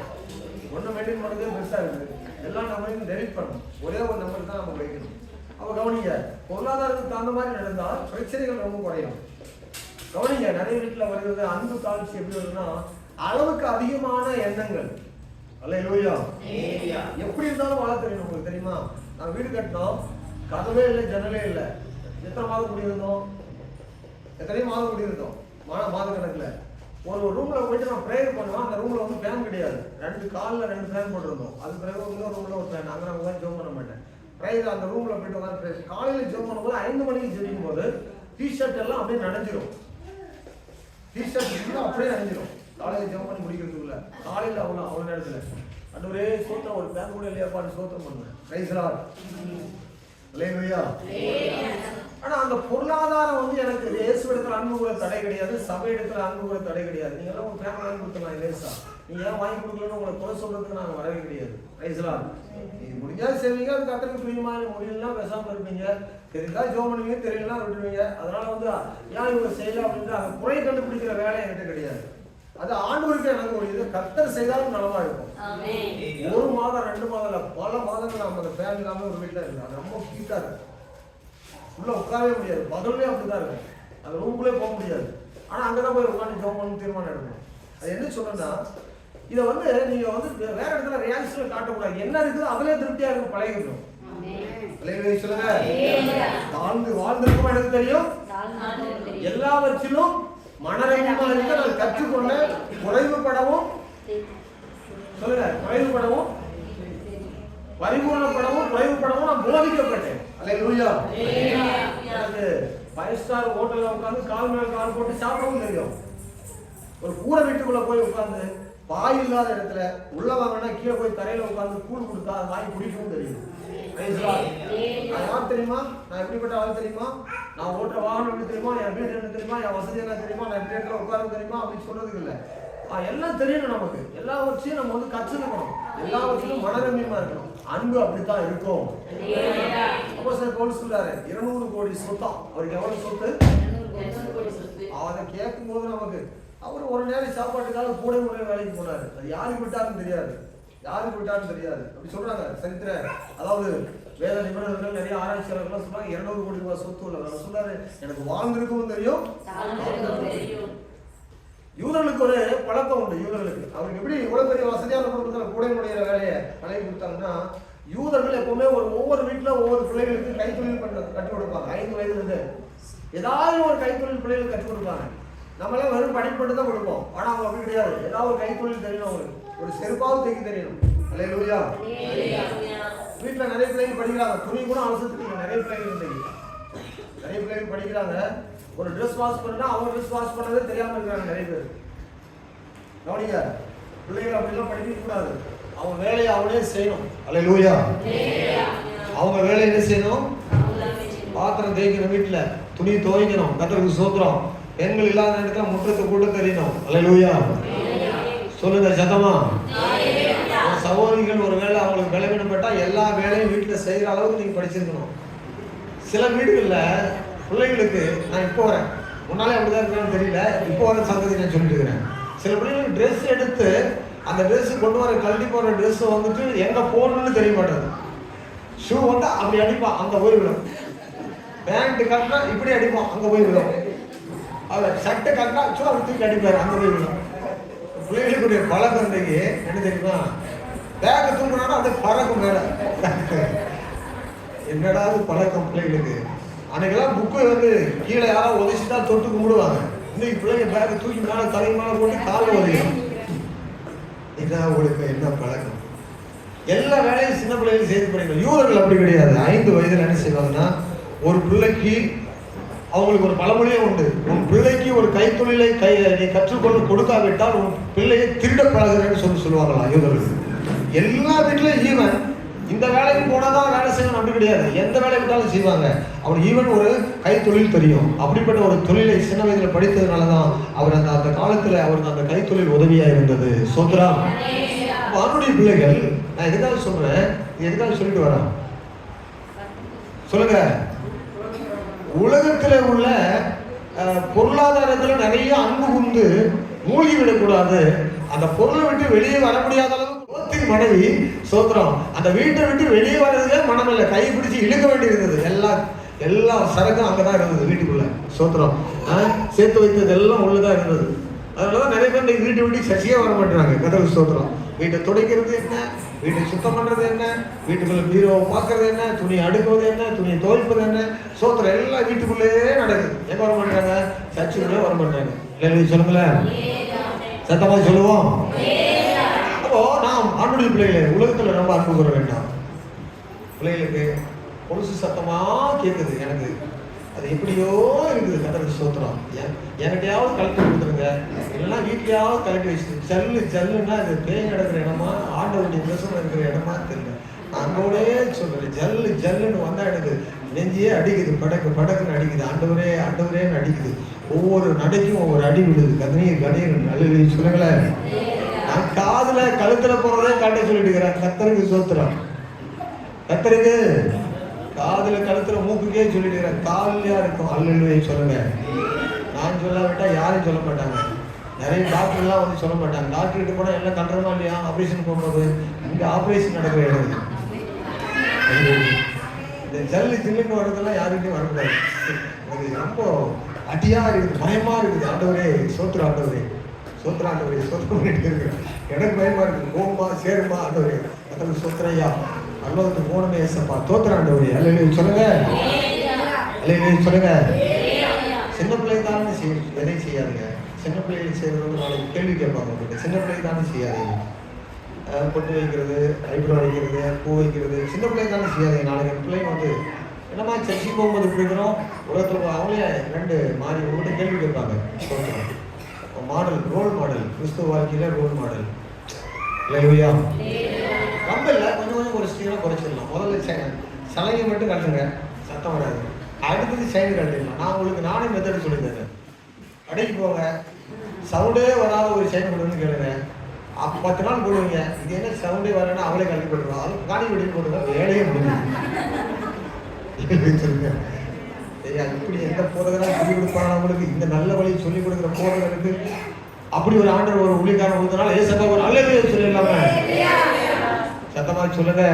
ஒண்ணு மெயின்டைன் பண்ணுறதே பெருசா இருக்குது. எல்லா நம்பரையும் டெலிட் பண்ணணும். ஒரே ஒரு நம்பர் தான் நம்ம வைக்கணும். அப்ப கவனிங்க, பொருளாதாரத்துக்கு தகுந்த மாதிரி நடந்தால் பிரச்சனைகள் ரொம்ப குறையும். கவனிங்க, நிறைய வீட்டுல வருகிறது அன்பு தாழ்ச்சி எப்படி வருதுன்னா அளவுக்கு அதிகமான எண்ணங்கள். அல்லேலூயா. எப்படி இருந்தாலும் வாழ தெரியணும். உங்களுக்கு தெரியுமா? நாங்கள் வீடு கட்டினோம், கதவே இல்லை, ஜன்னலே இல்லை. எத்தனை மாதம் குடியிருந்தோம்? எத்தனையோ மாதம் குடியிருந்தோம். மாத கணக்கில் ஒரு ரூம்ல போயிட்டு நான் ப்ரேயர் பண்ணுவேன். அந்த ரூம்ல வந்து ஃபேன் கிடையாது. 2 காலில் 2 ஃபேன் போட்டிருந்தோம். அது பிறகு இன்னொரு ரூம்ல ஒரு ஃபேன். அங்கே நான் உட்காந்து ஜெபம் பண்ண மாட்டேன். ப்ரேயர் அந்த ரூம்ல போயிட்டு உட்காந்து காலையில் ஜெபம் பண்ணும்போது 5 மணிக்கு ஜெபிக்கும் போது டிஷர்ட் எல்லாம் அப்படியே நனைஞ்சிரும். டிஷர்ட் அப்படியே நனைஞ்சிரும். காலையில் ஜெபம் பண்ணி முடிக்கிறதுக்குள்ள காலையில் அவ்வளோ நேரத்தில் அன்றுவரே சோத்திரம் ஒரு ஃபேன் கூட இல்லையா பாட்டு சோத்திரம் பண்ணுவேன். Praise the lord. அல்லேலூயா. ஆனா அந்த பொருளாதாரம் வந்து எனக்கு இயேசுவிடத்தில் அன்பு கூட தடை கிடையாது, சபையிடத்தில் அன்பு கூட தடை கிடையாது. நீங்க எல்லாம் உங்க ஃபேன் வாங்கி கொடுத்துலாம் லேசா. நீங்க ஏன் வாங்கி கொடுக்கலன்னு உங்களை குறை சொல்றதுக்கு நாங்கள் வரவே கிடையாது. Price the Lord. நீங்க முடிஞ்சா செய்வீங்க, அது கர்த்தருக்கு பிரியமான முடியலன்னா பேசாம இருப்பீங்க. தெரிஞ்சா ஜெபம் பண்ணுவீங்க, தெரியலன்னா விட்டுருவீங்க. அதனால வந்து ஏன் இவங்க செய்யல அப்படின்னு அந்த குறை கண்டுபிடிக்கிற வேலை என்கிட்ட கிடையாது. அது ஆண்டவருக்கு எனக்கு ஒரு இது கர்த்தர் செய்தாலும் நலமா இருக்கும். ஒரு மாதம் 2 மாதம் இல்ல, பல மாதங்கள் நம்ம அந்த ஃபேன் இல்லாம ஒரு வீட்டில் இருக்கு. அது ரொம்ப ஹீட்டா இருக்கும். உள்ள உட்காரவே முடியாது. பகல்லே அப்படிதான் இருக்கும். அந்த ரூம்குள்ளே போக முடியாது. ஆனா அங்கதான் போய் உட்காந்து ஜெபம் பண்ணி தீர்மானம் எடுக்கணும். அது என்ன சொல்றேன்னா, இதை வந்து நீங்க வந்து வேற இடத்துல ரியாக்ஷன் காட்டக்கூடாது. என்ன இருக்குது அதிலே திருப்தியா இருக்கு பழகிக்கணும். சொல்லுங்க. வாழ்ந்திருக்கும் எனக்கு தெரியும், எல்லாவற்றிலும் மனரங்கமா இருக்க நான் கற்றுக்கொள்ள குறைவுபடவும் சொல்லுங்க, குறைவுபடவும் பரிபூர்ணப்படவும் குறைவுபடவும் நான் போதிக்கப்பட்டேன். அல்லேலூயா. எனக்கு 5 ஸ்டார் ஹோட்டல்ல உட்கார்ந்து கால் மேல கால் போட்டு சாப்பிடவும் தெரியும். ஒரு கூரை வீட்டுக்குள்ள போய் உட்கார்ந்து பாய் இல்லாத இடத்துல உள்ள வாங்கினா கீழே போய் தரையில உட்கார்ந்து கூழ் கொடுத்தா வாங்கி குடிக்கவும் தெரியும். நான் யார் தெரியுமா? நான் எப்படிப்பட்ட ஆள் தெரியுமா? நான் ஓட்டுற வாகனம் எப்படி தெரியுமா? என் வீடு என்ன தெரியுமா? என் வசதி என்ன தெரியுமா? நான் எப்படி இடத்துல உட்கார தெரியுமா அப்படின்னு சொல்றதுக்கு இல்லை. எல்லாம் தெரியணும் நமக்கு. எல்லாவற்றையும் நம்ம வந்து கற்றுக்கணும். எல்லாவற்றிலும் மனரம்யமா இருக்கணும். அன்பு அப்படித்தான் இருக்கும். அப்போஸ்தலர் பவுல் சொல்றாரு 200 கோடி சொத்தா. அவருக்கு எவ்வளவு சொத்து? அதை கேட்கும் போது நமக்கு அவர் ஒரு நேரம் சாப்பாட்டுக்காக கூட வேலைக்கு போனாரு. அது யாருக்கு விட்டாருன்னு தெரியாது. அப்படி சொல்றாங்க சரித்திர. அதாவது வேத நிபுணர்கள் நிறைய ஆராய்ச்சியாளர்கள் சொல்றாங்க 200 கோடி ரூபாய் சொத்து உள்ளவர். அவர் சொல்றாரு எனக்கு வாழ்ந்திருக்கவும் தெரியும். யூதர்களுக்கு ஒரு பழக்கம் உண்டு. யூதர்களுக்கு அவருக்கு எப்படி இவ்வளவு பெரிய வசதியான குடும்பத்தில் கூட முடிகிற வேலையை பழகி கொடுத்தாங்கன்னா, யூதர்கள் எப்பவுமே ஒவ்வொரு வீட்டுல ஒவ்வொரு பிள்ளைகளுக்கு கைத்தொழில் கற்றுக் கொடுப்பாங்க. 5 வயதுல இருந்து ஏதாவது ஒரு கைத்தொழில் பிள்ளைகள் கற்றுக் கொடுப்பாங்க. நம்மளாம் வெறும் படிப்பட்டு தான் கொடுப்போம். ஆனா அவங்க அப்படி கிடையாது. ஏதாவது ஒரு கைத்தொழில் தெரியணும் அவங்களுக்கு. ஒரு செருப்பாவது தைக்க தெரியணும். அல்லேலூயா. வீட்டுல நிறைய பிள்ளைகள் படிக்கிறாங்க. துணி கூட அவசரத்துக்கு நிறைய பிள்ளைகள் படிக்கிறாங்க. ஒரு ட்ரெஸ் வாஷ் பண்ணா அவங்க ட்ரெஸ் வாஷ் பண்ணதே தெரியாம இருக்கிறாங்க நிறைய பேர். கவனிங்க, பிள்ளைகள் அப்படிலாம் படிக்க கூடாது. அவங்க வேலையை அவனே செய்யணும். அல்லேலூயா. அவங்க வேலையை என்ன செய்யணும்? பாத்திரம் தேய்க்கணும், வீட்டுல துணி துவைக்கணும், கர்த்தருக்கு ஸ்தோத்திரம். பெண்கள் இல்லாத இடத்துல முற்றத்தை கூட தெரியணும். அல்லேலூயா. சொல்லுங்க சத்தமா. சகோதரிகள் ஒரு வேலை அவங்களுக்கு பலவீனப்பட்டா எல்லா வேலையும் வீட்டில் செய்கிற அளவுக்கு நீங்க படிச்சிருக்கணும். சில வீடுகளில் பிள்ளைகளுக்கு நான் இப்போ வரேன், முன்னாலே அப்படிதான் இருக்கான்னு தெரியல, இப்போ வர சங்கதி நான் சொல்லிட்டு இருக்கிறேன். சில பிள்ளைங்களுக்கு ட்ரெஸ் எடுத்து அந்த ட்ரெஸ் கொண்டு வர கழட்டி போடுற ட்ரெஸ் வந்துட்டு எங்க போகணும்னு தெரிய மாட்டாது. ஷூ வந்து அப்படி அடிப்பான், அங்கே போய் விடும். பேண்ட் கட்டினா இப்படி அடிப்பான், அங்கே போய் விடும். அவர் சட்டை கட்டினா சும்மா அப்படி தூக்கி அடிப்பார், அங்கே போய் விடும். பிள்ளைகளுக்குரிய பழக்கம் இன்றைக்கு என்ன தெரியுமா? பேக தூங்கினா அப்படியே பறக்கும் மேல. என்னடா பழக்கம் பிள்ளைகளுக்கு. அன்னைக்கெல்லாம் புக்கு வந்து கீழே யாராவது உதச்சிட்டா தொட்டு கும்பிடுவாங்க. இன்னைக்கு பிள்ளைங்க பேக தூக்கி மேலே தலை மேலே போட்டு காலில் உதவிடும். இதான் உங்களுக்கு என்ன பழக்கம்? எல்லா வேலையும் சின்ன பிள்ளைகளும் செய்து படிக்கணும். யூதர்கள் அப்படி கிடையாது. 5 வயதுல என்ன செய்வாங்கன்னா, ஒரு பிள்ளைக்கு அவங்களுக்கு ஒரு பழமொழியே உண்டு. உன் பிள்ளைக்கு ஒரு கைத்தொழிலை நீ கற்றுக்கொண்டு கொடுக்காவிட்டால் உன் பிள்ளையை திருட பழகுறேன்னு சொல்லுவாங்களா யூதர்கள். எல்லா வீட்டிலும் ஈவன் இந்த வேலைக்கு போனாதான் வேலை செய்யணும் அப்படி கிடையாது. எந்த வேலை விட்டாலும் செய்வாங்க. அவர் ஈவன் ஒரு கைத்தொழில் தெரியும். அப்படிப்பட்ட ஒரு தொழிலை சின்ன வயதில் படித்ததுனாலதான் அவர் அந்த காலத்துல அவருக்கு அந்த கைத்தொழில் உதவியா இருந்தது. சோத்ரா. அவனுடைய பிள்ளைகள், நான் எதுக்காக சொல்றேன், எதுக்காக சொல்லிட்டு வரேன் சொல்லுங்க. உலகத்துல உள்ள பொருளாதாரத்துல நிறைய அன்பு குந்து மூழ்கி விடக்கூடாது. அந்த பொருளை விட்டு வெளியே வர முடியாத அளவுக்கு மனைவி சோத்திரம் அந்த வீட்டை விட்டு வெளியே வர்றதுக்கே மனம் இல்லை. கை பிடிச்சி இழுக்க வேண்டி இருந்தது. எல்லா சரக்கும் அங்கதான் இருந்தது வீட்டுக்குள்ள. சோத்திரம் சேர்த்து வைத்தது எல்லாம் உள்ளதான் இருந்தது. அதனாலதான் நிறைய பேர் இன்னைக்கு வீட்டை விட்டு சசியே வர மாட்டாங்க. கதவு சோத்திரம். வீட்டை துடைக்கிறது என்ன, வீட்டை சுத்தம் பண்றது என்ன, வீட்டுக்குள்ள பீரோவை பார்க்கறது என்ன, துணி அடுக்குவது என்ன, துணியை துவைப்பது என்ன, சோத்திரம் எல்லாம் வீட்டுக்குள்ளேயே நடக்குது. எங்க வர மாட்டாங்க? சர்ச்சுக்குள்ளே வர மாட்டாங்க. இல்லை சொல்லுங்களேன். சத்தமா சொல்லுவோம். அப்போ நாம் ஆண்டுடைய பிள்ளைகளை உலகத்துல ரொம்ப அன்பு கூற வேண்டாம். பிள்ளைகளுக்கு கொலுசு சத்தமா கேட்குது, எனக்கு அது எப்படியோ இருக்குது. கத்தருக்கு ஸ்தோத்திரம். என்கிட்டயாவது கலட்டி கொடுத்துருங்க, இல்லைன்னா வீட்லயாவது கலட்டி வச்சுட்டு ஜல்லு ஜல்லுன்னா இது பேய் நடக்கிற இடமா ஆண்டவருடைய பிரசனம் இருக்கிற இடமா தெரியல. அங்கோடே சொல்றேன், ஜல்லு ஜல்லுன்னு வந்தா எனக்கு நெஞ்சியே அடிக்குது, படக்கு படக்குன்னு அடிக்குது. ஆண்டவரே ஆண்டவரேன்னு அடிக்குது. ஒவ்வொரு நடைக்கும் ஒவ்வொரு அடி விடுது. கதனையும் கடையும் நல்ல சொல்லுங்களேன். நான் காதுல கழுத்துல போறதே காட்ட சொல்லிட்டு இருக்கிறேன். கத்தருக்கு ஸ்தோத்திரம். கத்தருக்கு காதுல கழுத்துல மூக்குக்கே சொல்லிட்டு இருக்கிறேன். காலிலையா இருக்கும். அல்லேலூயா சொல்லுங்க. நான் சொல்லாவிட்டா யாரும் சொல்ல மாட்டாங்க. நிறைய டாக்டர்லாம் வந்து சொல்ல மாட்டாங்க. டாக்டர்கிட்ட போனா எல்லாம் கண்டுறமா இல்லையா? ஆப்ரேஷன் போகும்போது இங்க ஆப்ரேஷன் நடக்கிற இடம். இந்த ஜல்லு ஜில்லுன்னு வரதெல்லாம் யாருக்கிட்டையும் வரக்கூடாது. அது ரொம்ப அடியா இருக்குது, பயமா இருக்குது. ஆண்டவரே சோத்திர, ஆண்டவரே சோத்திர, ஆண்டவரே சோத்திரம் பண்ணிட்டு இருக்கிறேன். எனக்கு பயமா இருக்குது. போகுமா சேருமா ஆண்டவரே, அதற்கு சோத்திரையா அல்லது போனமே ஏசப்பா தோத்திர ஆண்டவரே. அல்லேலூயா சொல்லுங்க. அல்லேலூயா சொல்லுங்க. சின்ன பிள்ளை தானே எதையும் செய்யாதுங்க. சின்ன பிள்ளைகள் செய்யறது நாளைக்கு கேள்வி கேட்பாங்க உங்கள்கிட்ட. சின்ன பிள்ளை தானே செய்யாதீங்க. பொட்டு வைக்கிறது, ஐப்ரோ வைக்கிறது, பூ வைக்கிறது சின்ன பிள்ளை தானே செய்யாதீங்க. நாளைக்கு பிள்ளைங்க வந்து என்னமா சர்ச்சைக்கு போகும்போது பிடிக்கிறோம் உலகத்தில் அவங்களே ரெண்டு மாறி உங்கள்கிட்ட கேள்வி கேட்பாங்க. மாடல், ரோல் மாடல், கிறிஸ்துவ வாழ்க்கையில ரோல் மாடல். இல்லையா? ரொம்ப இல்லை, கொஞ்சம் கொஞ்சம் ஒரு ஸ்டீராக குறைச்சிடலாம். முதல்ல சலையை மட்டும் கட்டுங்க, சத்தம் வராது. அடுத்தது சைடு கட்டிடலாம். நான் உங்களுக்கு நானே மெத்தட் சொல்லி தரேன். கடைக்கு போங்க, சவுண்டே வராத ஒரு சைன் கொடுன்னு கேளுங்க. 10 நாள் போடுவீங்க. இது என்ன சவுண்டே வரேன்னா அவளே கல்வி போட்டுருவோம். அது காணி வெடி போட்டுருந்தா வேலையே முடியும். சொல்லுங்க. சரியா? இப்படி எந்த போதகராக சொல்லிக் கொடுப்பாங்க அவங்களுக்கு? இந்த நல்ல வழியை சொல்லிக் கொடுக்குற போதகருக்கு அப்படி ஒரு ஆண்டர் ஒரு ஊழியக்காரன் கொடுத்தனால ஏசப்பா ஒரு அல்லேலூயா சொல்லிடலாம? சத்தமா சொல்லுங்க.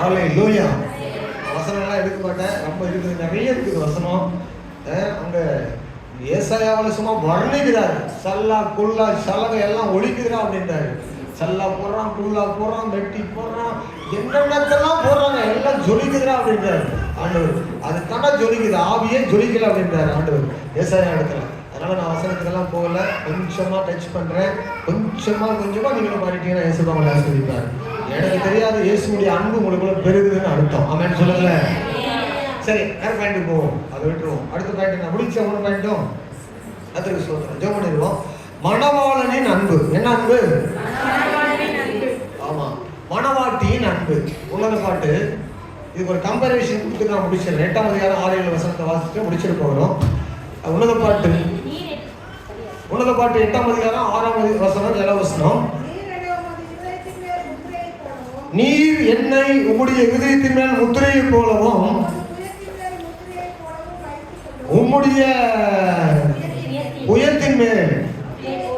அல்லேலூயா. வசனம்லாம் எடுக்க மாட்டேன், ரொம்ப இருக்குது, நிறைய இருக்குது வசனம். அங்க ஏசாயாவில் சும்மா வர்ணிக்கிறாரு. சல்லா குல்லா சலகை எல்லாம் ஒழிக்குதுரா அப்படின்றாரு. சல்லா போடுறான், குல்லா போடுறான், வெட்டி போடுறான், என்னென்னத்தெல்லாம் போடுறாங்க, எல்லாம் ஜொலிக்குதுரா அப்படின்றாரு ஆண்டவர். அது தானே ஜொலிக்குது, ஆவியே ஜொலிக்கல அப்படின்றாரு ஆண்டவர் ஏசாயா இடத்துல. அதனால நான் வசனத்துக்கெல்லாம் போகல, கொஞ்சமா டச் பண்றேன். கொஞ்சமா நீங்களும் மாறிட்டீங்கன்னா இயேசு உங்களை ஆசீர்வதிப்பார். எனக்கு தெரியாது இயேசுடைய அன்பு உங்களுக்குள்ள பெருகுதுன்னு அர்த்தம். ஆமென் சொல்லுங்களேன். சரி, வேற பாயிண்ட் போவோம், அதை விட்டுருவோம். அடுத்த பாயிண்ட் நான் முடிச்ச ஒரு பாயிண்ட்டும் அதுக்கு சொல்றேன். ஜெபம் பண்ணிடுவோம். மணவாளனின் அன்பு. என்ன அன்பு? ஆமா, மணவாட்டியின் அன்பு. உன்னத பாட்டு. இதுக்கு ஒரு கம்பேரிசன் கொடுத்து நான் முடிச்சிடறேன். 8ஆம் அதிகாரம் 6-7 வசனத்தை வாசிச்சுட்டு முடிச்சிட்டு போகிறோம். உன்னத பாட்டு 8ஆம் அதிகாரம் 6ஆம் வசனம் 7ஆம் வசனம். நீர் என்னை உம்முடைய இதயத்தின் மேல் முத்திரையை போலவும் உம்முடைய உயரத்தின் மேல்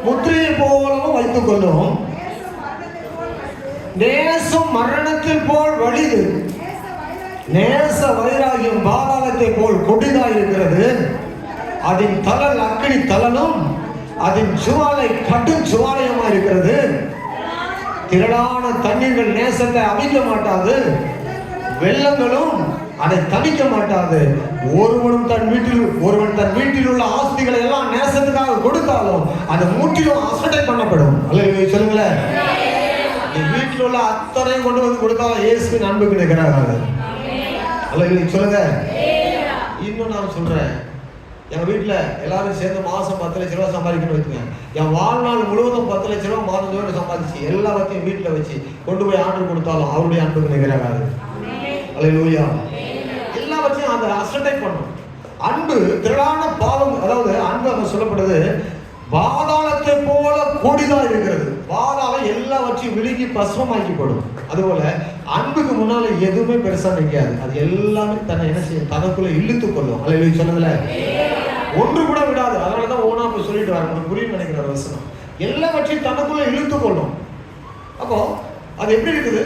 முத்திரையை போலவும் வைத்துக் கொள்ளும். நேசம் மரணத்தில் போல் வலிது, நேச வைராகியம் பாதாளத்தை போல் கொடிதாய் இருக்கிறது. அதன் தலல் அக்கினி தலனும் அதன் சுவாலை கடும் சுவாலயமா இருக்கிறது. திரளான தண்ணீர்கள் நேசத்தை அமிக்க மாட்டாது, வெள்ளங்களும் அதை தணிக்க மாட்டாது. ஒருவன் தன் வீட்டில் உள்ள ஆஸ்திகளை எல்லாம் நேசத்துக்காக கொடுத்தாலும் அது முற்றிலும் அசட்டை பண்ணப்படும். அல்லேலூயா சொல்லுங்களேன். நீ வீட்டில் உள்ள அத்தனையும் கொண்டு வந்து கொடுத்தாலும் இயேசுவின் அன்புக்கு நிகராகாது. அல்லேலூயா சொல்லுங்க. இன்னும் நான் சொல்றேன், எங்க வீட்டுல எல்லாரும் சேர்ந்து மாசம் 10 லட்ச ரூபாய் சம்பாதிக்கணும்னு வச்சுங்க. என் வாழ்நாள் முழுவதும் 10 லட்ச ரூபாய் மாதம் சம்பாதிச்சு எல்லாத்தையும் வீட்டுல வச்சு கொண்டு போய் ஆண்டு கொடுத்தாலும் அவருடைய அன்புக்கு நிகராகாது. அல்லேலூயா. எல்லாவற்றையும் அந்த அசட்டை பண்ணும். அன்பு திரளான பாவம், அதாவது அன்பு அங்க சொல்லப்படுது பாதாளத்தை போல கொடிதான் இருக்கிறது. பாதாளம் எல்லாவற்றையும் விழுங்கி பஸ்மமாக்கிப்படும். அதுபோல அன்புக்கு முன்னால எதுவுமே பெருசா நிற்காது. அது எல்லாமே தன்னை என்ன செய்யும், தனக்குள்ள இழுத்துக் கொள்ளும். அல்லேலூயா சொல்லுங்கள. ஒன்று கூட விடாது. அதனாலதான் ஓனா போய் சொல்லிட்டு வர உங்களுக்கு புரியும் நினைக்கிற வசனம். எல்லாவற்றையும் தனக்குள்ள இழுத்துக் கொள்ளும். அப்போ அது எப்படி இருக்குது?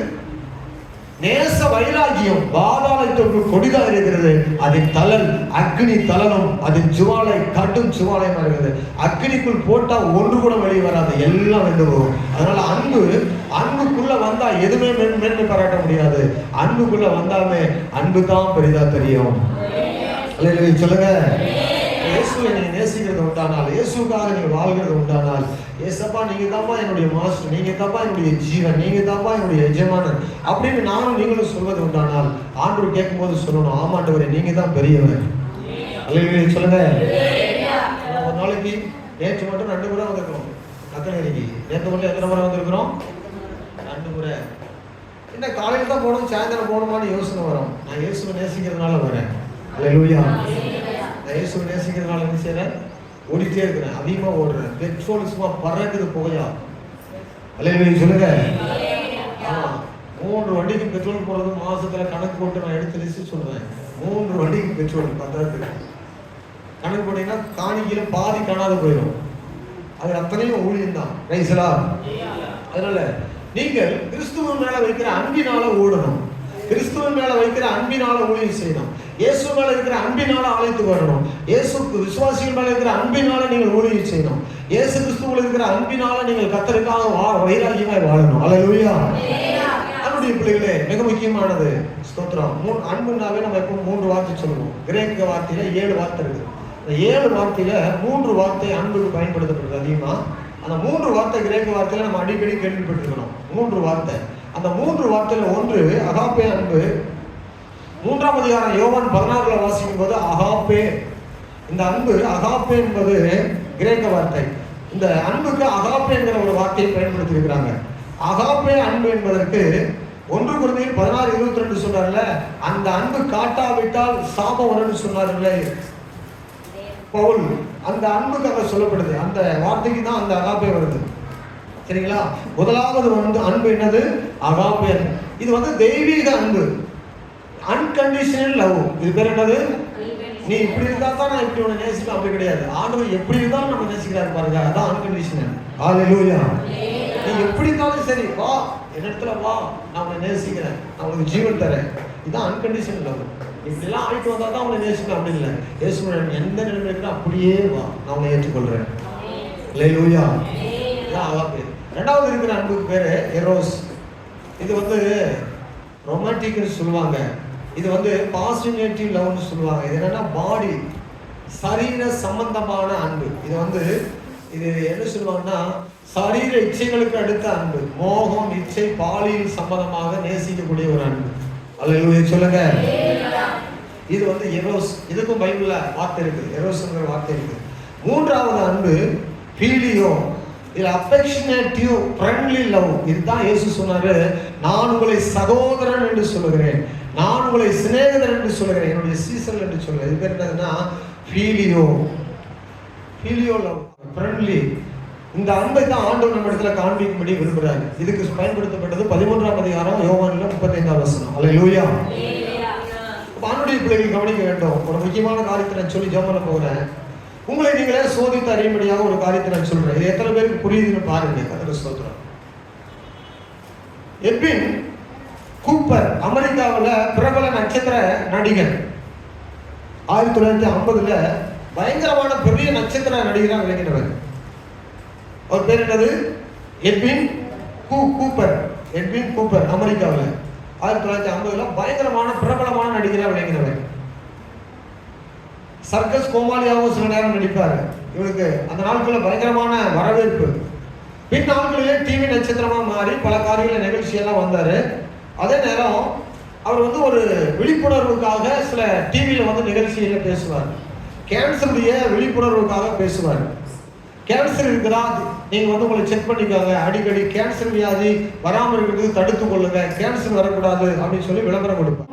நேச வைராகியம் பாதாளத்திற்கு கொடிதாக இருக்கிறது. அதன் தலல் அக்னி தலனும் அதன் ஜுவாலை கடும் ஜுவாலையுமா இருக்கிறது. அக்னிக்குள் போட்டா ஒன்று கூட வெளியே வராது, எல்லாம் வெந்து போகும். அதனால அன்புக்குள்ள வந்தா எதுவுமே மேன்மை பாராட்ட முடியாது. அன்புக்குள்ள வந்தாமே அன்பு தான் பெரிதா தெரியும். சொல்லுங்க. இயேசுவை நீங்க நேசிக்கிறது உண்டானால், இயேசுக்காக நீங்க வாழ்கிறது உண்டானால், ஏசப்பா நீங்க தாப்பா என்னுடைய மாஸ்டர், நீங்க தாப்பா என்னுடைய ஜீவன், நீங்க தாப்பா என்னுடைய எஜமானன் அப்படின்னு நானும் நீங்களும் சொல்வது உண்டானால், ஆண்டவர் கேட்கும்போது சொல்லணும், ஆமாண்டவரே நீங்க தான் பெரியவர். அல்லேலூயா சொல்லுங்க. ஒரு நாளைக்கு நேற்று மட்டும் 2 முறை வந்திருக்கிறோம் நக்கநேரிக்கு. நேற்று மட்டும் எத்தனை முறை வந்திருக்கிறோம்? 2 முறை. என்ன காலையில் தான் போகணும், சாயந்தரம் போகணுமான்னு யோசனை வரும். நான் இயேசுவை நேசிக்கிறதுனால வரேன். அல்லேலூயா. நான் இயேசுவை நேசிக்கிறதுனால என்ன செய்யறேன்? ஓடிட்டே இருக்கிறேன், அதிகமாக ஓடுறேன். பெட்ரோல் சும்மா பறக்குது புகையா. அல்லேலூயா சொல்லுங்க. ஆமா, 3 வண்டிக்கு பெட்ரோல் போடுறது மாசத்துல கணக்கு போட்டு நான் எடுத்து லிஸ்ட் சொல்றேன். 3 வண்டிக்கு பெட்ரோல் பத்தாது. கணக்கு போட்டீங்கன்னா காணிக்கையில பாதி காணாத போயிடும். அது அத்தனையும் ஊழியம் தான். ரைசலா. அதனால நீங்கள் கிறிஸ்துவின் மேல வைக்கிற அன்பினால ஓடணும், கிறிஸ்துவின் மேல வைக்கிற அன்பினால ஊழியம் செய்யணும், இயேசு மேல இருக்கிற அன்பினால அழைத்து வரணும், இயேசுக்கு விசுவாசிகள் மேல இருக்கிற அன்பினால நீங்கள் ஊழியம் செய்யணும், இயேசு கிறிஸ்துவில் இருக்கிற அன்பினால நீங்கள் கர்த்தருக்காக வைராகியமாய் வாழணும். அல்லேலூயா. அன்புடைய பிள்ளைகளே, மிக முக்கியமானது ஸ்தோத்திரம். அன்புனாவே நம்ம எப்பவும் 3 வார்த்தை சொல்லுவோம். கிரேக்க வார்த்தையில 7 வார்த்தை இருக்கு. இந்த 7 வார்த்தையில 3 வார்த்தை அன்புக்கு பயன்படுத்தப்படுது அதிகமா. அந்த 3 வார்த்தை கிரேக்க வார்த்தையில நம்ம அடிக்கடி கேள்விப்பட்டிருக்கிறோம். 3 வார்த்தை. அந்த 3 வார்த்தையில ஒன்று அகாப்பே அன்பு. 3ஆம் அதிகாரம் யோவான் 16 வாசிக்கும் போது அகாப்பே, இந்த அன்பு அகாப்பே என்பது கிரேக்க வார்த்தை. இந்த அன்புக்கு அகாப்பே என்கிற ஒரு வார்த்தையை பயன்படுத்தி இருக்கிறாங்க. அகாப்பே அன்பு என்பதற்கு 1 கொரிந்தியர் 16:22 சொன்னார்ல, அந்த அன்பு காட்டாவிட்டால் சாபம் வரும்னு சொன்னார்ல பவுல். அந்த அன்புக்கு அங்க சொல்லப்படுது, அந்த வார்த்தைக்கு தான் அந்த அகாப்பே வருது. சரிங்களா? முதலாவது அன்பு என்னது? அகாப்பே. இது தெய்வீக அன்பு, அன்கண்டிஷனல் லவ். இது பேர் என்னது? நீ இப்படி இருந்தா தான் நான் இப்படி உன்னை நேசிப்பேன், அப்படி கிடையாது. ஆண்டவர் எப்படி இருந்தாலும் நம்ம நேசிக்கிறாரு பாருங்க, அதான் அன்கண்டிஷனல். ஹல்லேலூயா. நீ எப்படி இருந்தாலும் சரி, வா என்னிடத்துல வா, நான் உன்னை நேசிக்கிறேன், நான் உனக்கு ஜீவன் தரேன். இதுதான் அன்கண்டிஷனல் லவ். இப்படிலாம் ஆயிட்டு வந்தா தான் உன்னை நேசிப்பேன் அப்படி இல்லை. இயேசுவே எந்த நிலைமை இருக்குன்னா அப்படியே வா, நான் உன்னை ஏற்றுக்கொள்றேன். ஹல்லேலூயா. இதான் அகாப்பே. 2வது இருக்கிற அன்புக்கு பேரு எரோஸ். இது ரொமான்டிக்னு சொல்லுவாங்க. இது பாசினேட்டிவ் லவ்னு சொல்லுவாங்க. இது என்னன்னா பாடி, சரீர சம்பந்தமான அன்பு. இது என்ன சொல்லுவாங்கன்னா சரீர இச்சைகளுக்கு அடுத்த அன்பு, மோகம், இச்சை, பாலியல் சம்பந்தமாக நேசிக்கக்கூடிய ஒரு அன்பு. அல்லேலூயா சொல்லுங்க. இது எரோஸ். இதுக்கும் பைபிள்ல வார்த்தை இருக்கு, எரோஸ்ங்கிற வார்த்தை இருக்கு. 3வது அன்பு பீலியோ. இது அஃபெக்ஷனேட்டிவ் ஃப்ரெண்ட்லி லவ். இதுதான் இயேசு சொன்னாரு, நான் உங்களை சகோதரன் என்று சொல்லுகிறேன், நான் உங்களை சிநேகிதர் என்று சொல்லுகிறேன், என்னுடைய சீசன் என்று சொல்லுகிறேன். இது பேர் என்னதுன்னா பீலியோ. Paleo love, friendly. இந்த அன்பை தான் ஆண்டவர் நம்ம இடத்துல காண்பிக்கும்படி விரும்புகிறாரு. இதுக்கு பயன்படுத்தப்பட்டது 13ஆம் அதிகாரம் யோவான்ல 35ஆம் வசனம். அல்லேலூயா. ஆண்டவருடைய பிள்ளைகள் கவனிக்க வேண்டும். ஒரு முக்கியமான காரியத்தை நான் சொல்லி ஜெபம் பண்ண போகிறேன். உங்களை நீங்களே சோதித்து அறியும்படியாக ஒரு காரியத்தை நான் சொல்றேன். இது எத்தனை பேருக்கு புரியுதுன்னு பாருங்க. கர்த்தருக்கு ஸ்தோத்திரம். எட்வின் கூப்பர் அமெரிக்காவில் பிரபல நட்சத்திர நடிகர். 1950ல பயங்கரமான பெரிய நட்சத்திர நடிகராக விளங்கினவர். அவர் பேர் என்னது? Edwin Cooper. எட்வின் கூப்பர் அமெரிக்காவில் 1950ல பயங்கரமான பிரபலமான நடிகராக விளங்கினவர். சர்க்கஸ் கோமாளியாகவும் சில நேரம் நடிப்பார். இவருக்கு அந்த நாட்களில் பயங்கரமான வரவேற்பு. பின் நாட்களிலே டிவி நட்சத்திரமாக மாறி பல காரியங்கள நிகழ்ச்சியெல்லாம் வந்தார். அதே நேரம் அவர் ஒரு விழிப்புணர்வுக்காக சில டிவியில் நிகழ்ச்சியில் பேசுவார். கேன்சருடைய விழிப்புணர்வுக்காக பேசுவார். கேன்சர் இருக்குதா, நீங்கள் உங்களை செக் பண்ணிக்கோங்க, அடிக்கடி கேன்சர் வியாதி வராமல் இருக்கிறது தடுத்து கொள்ளுங்க, கேன்சர் வரக்கூடாது அப்படின்னு சொல்லி விளம்பரம் கொடுப்பார்.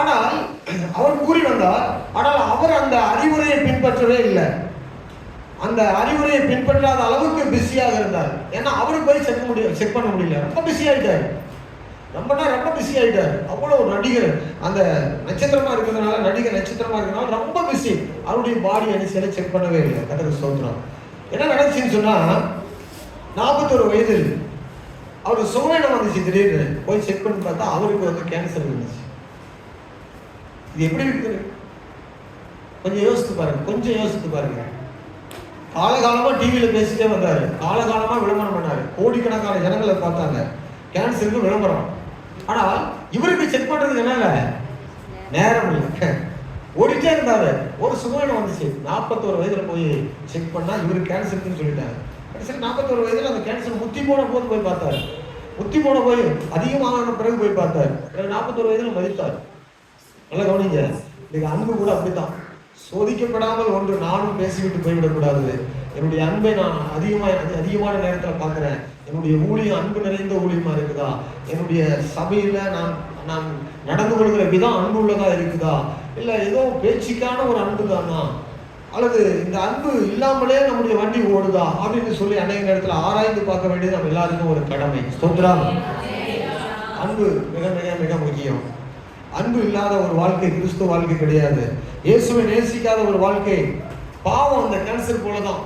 ஆனால் அவர் கூறி வந்தார். ஆனால் அவர் அந்த அறிவுரையை பின்பற்றவே இல்லை. அந்த அறிவுரையை பின்பற்றாத அளவுக்கு பிஸியாக இருந்தார். ஏன்னா அவருக்கு போய் செக் பண்ண முடியல, ரொம்ப பிஸி ஆயிட்டார். ரொம்ப பிஸி ஆயிட்டார். அவ்வளோ நடிகர், அந்த நட்சத்திரமா இருக்கிறதுனால, நடிகர் நட்சத்திரமா இருக்கிறதுனால ரொம்ப பிஸி. அவருடைய பாடி அணிசியலை செக் பண்ணவே இல்லை. கர்த்தருக்கு ஸ்தோத்திரம். என்ன நடந்துச்சுன்னு சொன்னா, 41 வயதில் அவருக்கு சுகவீனம் வந்துச்சு. திடீர்னு போய் செக் பண்ணி பார்த்தா அவருக்கு கேன்சர் இருந்துச்சு. இது எப்படி இருக்குது? கொஞ்சம் யோசித்து பாருங்க. காலகாலமா டிவியில பேசிட்டே வந்தாரு, காலகாலமா விளம்பரம் பண்ணாரு, கோடிக்கணக்கான ஜனங்களை பார்த்தாங்க, கேன்சருக்கு விளம்பரம். ஆனால் இவருக்கு செக் பண்றதுக்கு என்ன நேரம் இல்லை. ஓடிட்டே இருந்தாரு. ஒரு சுகவீனம் வந்துச்சு. 41 வயதுல போய் செக் பண்ணா இவருக்கு கேன்சர்னு சொல்லிட்டாங்க. கடைசியில் 41 வயதுல அந்த கேன்சர் முத்தி போன போது போய் பார்த்தாரு. முத்தி போன போய் அதிகமான பிறகு போய் பார்த்தாரு. 41 வயதுல மதித்தார். நல்லா கவனிங்க. இன்னைக்கு அன்பு கூட அப்படித்தான். சோதிக்கப்படாமல் ஒன்று நானும் பேசிவிட்டு போய்விடக்கூடாது. என்னுடைய அன்பை நான் அதிகமான நேரத்தில் பார்க்குறேன். என்னுடைய ஊழியம் அன்பு நிறைந்த ஊழியமா இருக்குதா? என்னுடைய சபையில நான் நடந்து கொள்கிற விதம் அன்பு உள்ளதா இருக்குதா? இல்லை ஏதோ பேச்சுக்கான ஒரு அன்பு தானா? அல்லது இந்த அன்பு இல்லாமலே நம்முடைய வண்டி ஓடுதா அப்படின்னு சொல்லி அநேக நேரத்தில் ஆராய்ந்து பார்க்க வேண்டியது நம்ம எல்லாருக்கும் ஒரு கடமை. ஸ்தோத்திரம். அன்பு மிக மிக மிக முக்கியம். அன்பு இல்லாத ஒரு வாழ்க்கை கிறிஸ்துவ வாழ்க்கை கிடையாது. இயேசுவை நேசிக்காத ஒரு வாழ்க்கை பாவம். அந்த கேன்சர் போலதான்.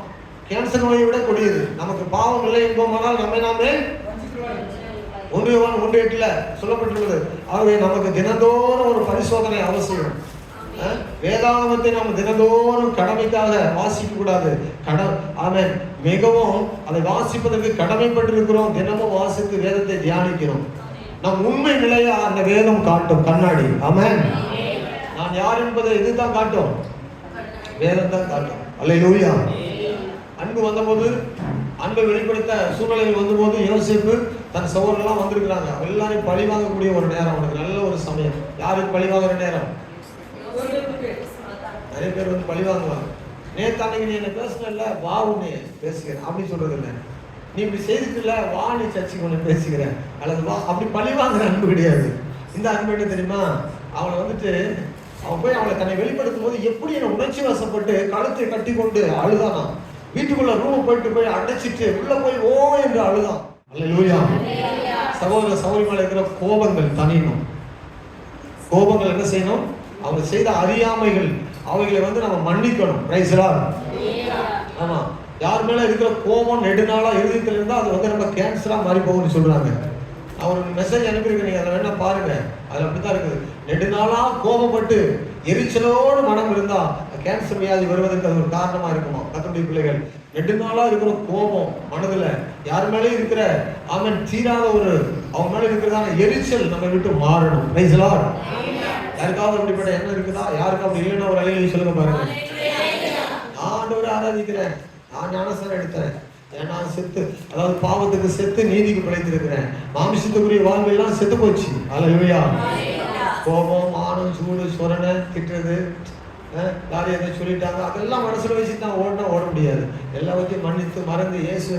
கேன்சர் நோயை விட கொடியது. நமக்கு பாவம் இல்லை என்போமானால் நம்மை நாமே 1 யோவான் 1:8 சொல்லப்பட்டுள்ளது. ஆகவே நமக்கு தினந்தோறும் ஒரு பரிசோதனை அவசியம். வேதாகமத்தை நாம் தினந்தோறும் கடமைக்காக வாசிக்க கூடாது. ஆமென். மிகவும் அதை வாசிப்பதற்கு கடமைப்பட்டிருக்கிறோம். தினமும் வாசித்து வேதத்தை தியானிக்கிறோம். நம் உண்மை நிலையை அந்த வேதம் காட்டும். கண்ணாடி. ஆமென். நான் யார் என்பதை இதுதான் காட்டும். வேதம் தான் காட்டும். அல்லேலூயா. அன்பு வந்தபோது, அன்பை வெளிப்படுத்த சூழ்நிலைகள் வந்தபோது யோசேப்பு தன் சகோதரர்கள்லாம் வந்திருக்கிறாங்க. எல்லாரையும் பழி வாங்கக்கூடிய ஒரு நேரம். அவனுக்கு நல்ல ஒரு சமயம். யாருக்கு பழி வாங்குற நேரம்? நிறைய பேர் வந்து பழி வாங்குவாங்க. நேற்று அன்னைக்கு நீ என்ன பேசல, வா உன்னை பேசுகிறேன் அப்படின்னு சொல்றது இல்லை. நீ இப்படி செய்துட்டுல, வா நீ சர்ச்சைக்கு ஒன்று பேசுகிறேன் அல்லது வா அப்படி பழி வாங்குற அன்பு கிடையாது. இந்த அன்பு என்ன தெரியுமா? அவளை வந்துட்டு அவன் போய் அவளை தன்னை வெளிப்படுத்தும் போது எப்படி என்ன உணர்ச்சி வசப்பட்டு கழுத்தை கட்டி கொண்டு அழுதானா. வீட்டுக்குள்ள ரூம் போய் அடைச்சிட்டு உள்ள போய் ஓ என்று அழுதான். அல்லேலூயா. சகோதர சகோதரி மேல இருக்கிற கோபங்கள் தனியணும். கோபங்கள் என்ன செய்யணும்? அவங்க செய்த அறியாமைகள் அவைகளை வந்து நம்ம மன்னிக்கணும். Price the Lord. ஆமா. யார் மேல இருக்கிற கோபம் நெடுநாளா இருதயத்தில் இருந்தா அது வந்து நம்ம கேன்சரா மாறி போகும்னு சொல்றாங்க. நான் ஒரு மெசேஜ் அனுப்பியிருக்கேன். நீங்க அதை வேணா பாருங்க. அது அப்படித்தான் இருக்குது. நெடுநாளா கோபப்பட்டு எரிச்சலோடு மனம் இருந்தா கேன்சர் வியாதி வருவதற்கு அது ஒரு காரணமா இருக்குமா? கர்த்தருடைய பிள்ளைகள், நெடுநாளா இருக்கிற கோபம் மனதுல யார் மேலே இருக்கிற அவன் தீராத ஒரு அவங்க மேல இருக்கிறதான எரிச்சல் நம்ம விட்டு மாறணும். Price the Lord. யாருக்காவது அப்படிப்பட்ட எண்ணம் இருக்குதா? யாருக்கும் அப்படி இல்லைன்னா ஒரு அலையில சொல்லுங்க பாருங்க. நான் ஆண்டவரை ஆராதிக்கிறேன், நான் ஞானஸ்நானம் எடுத்தேன், நான் செத்து, அதாவது பாவத்துக்கு செத்து நீதிக்கு பிழைத்திருக்கிறேன், மாமிசத்துக்குரிய வாழ்வெல்லாம் செத்து போச்சு. அல்லேலூயா. கோபம், மானம், சூடு, சொரணை, திட்டுறது, யாரும் எதை சொல்லிட்டாங்க அதெல்லாம் மனசுல வச்சு தான் ஓட முடியாது. எல்லாத்தையும் மன்னித்து மறந்து இயேசு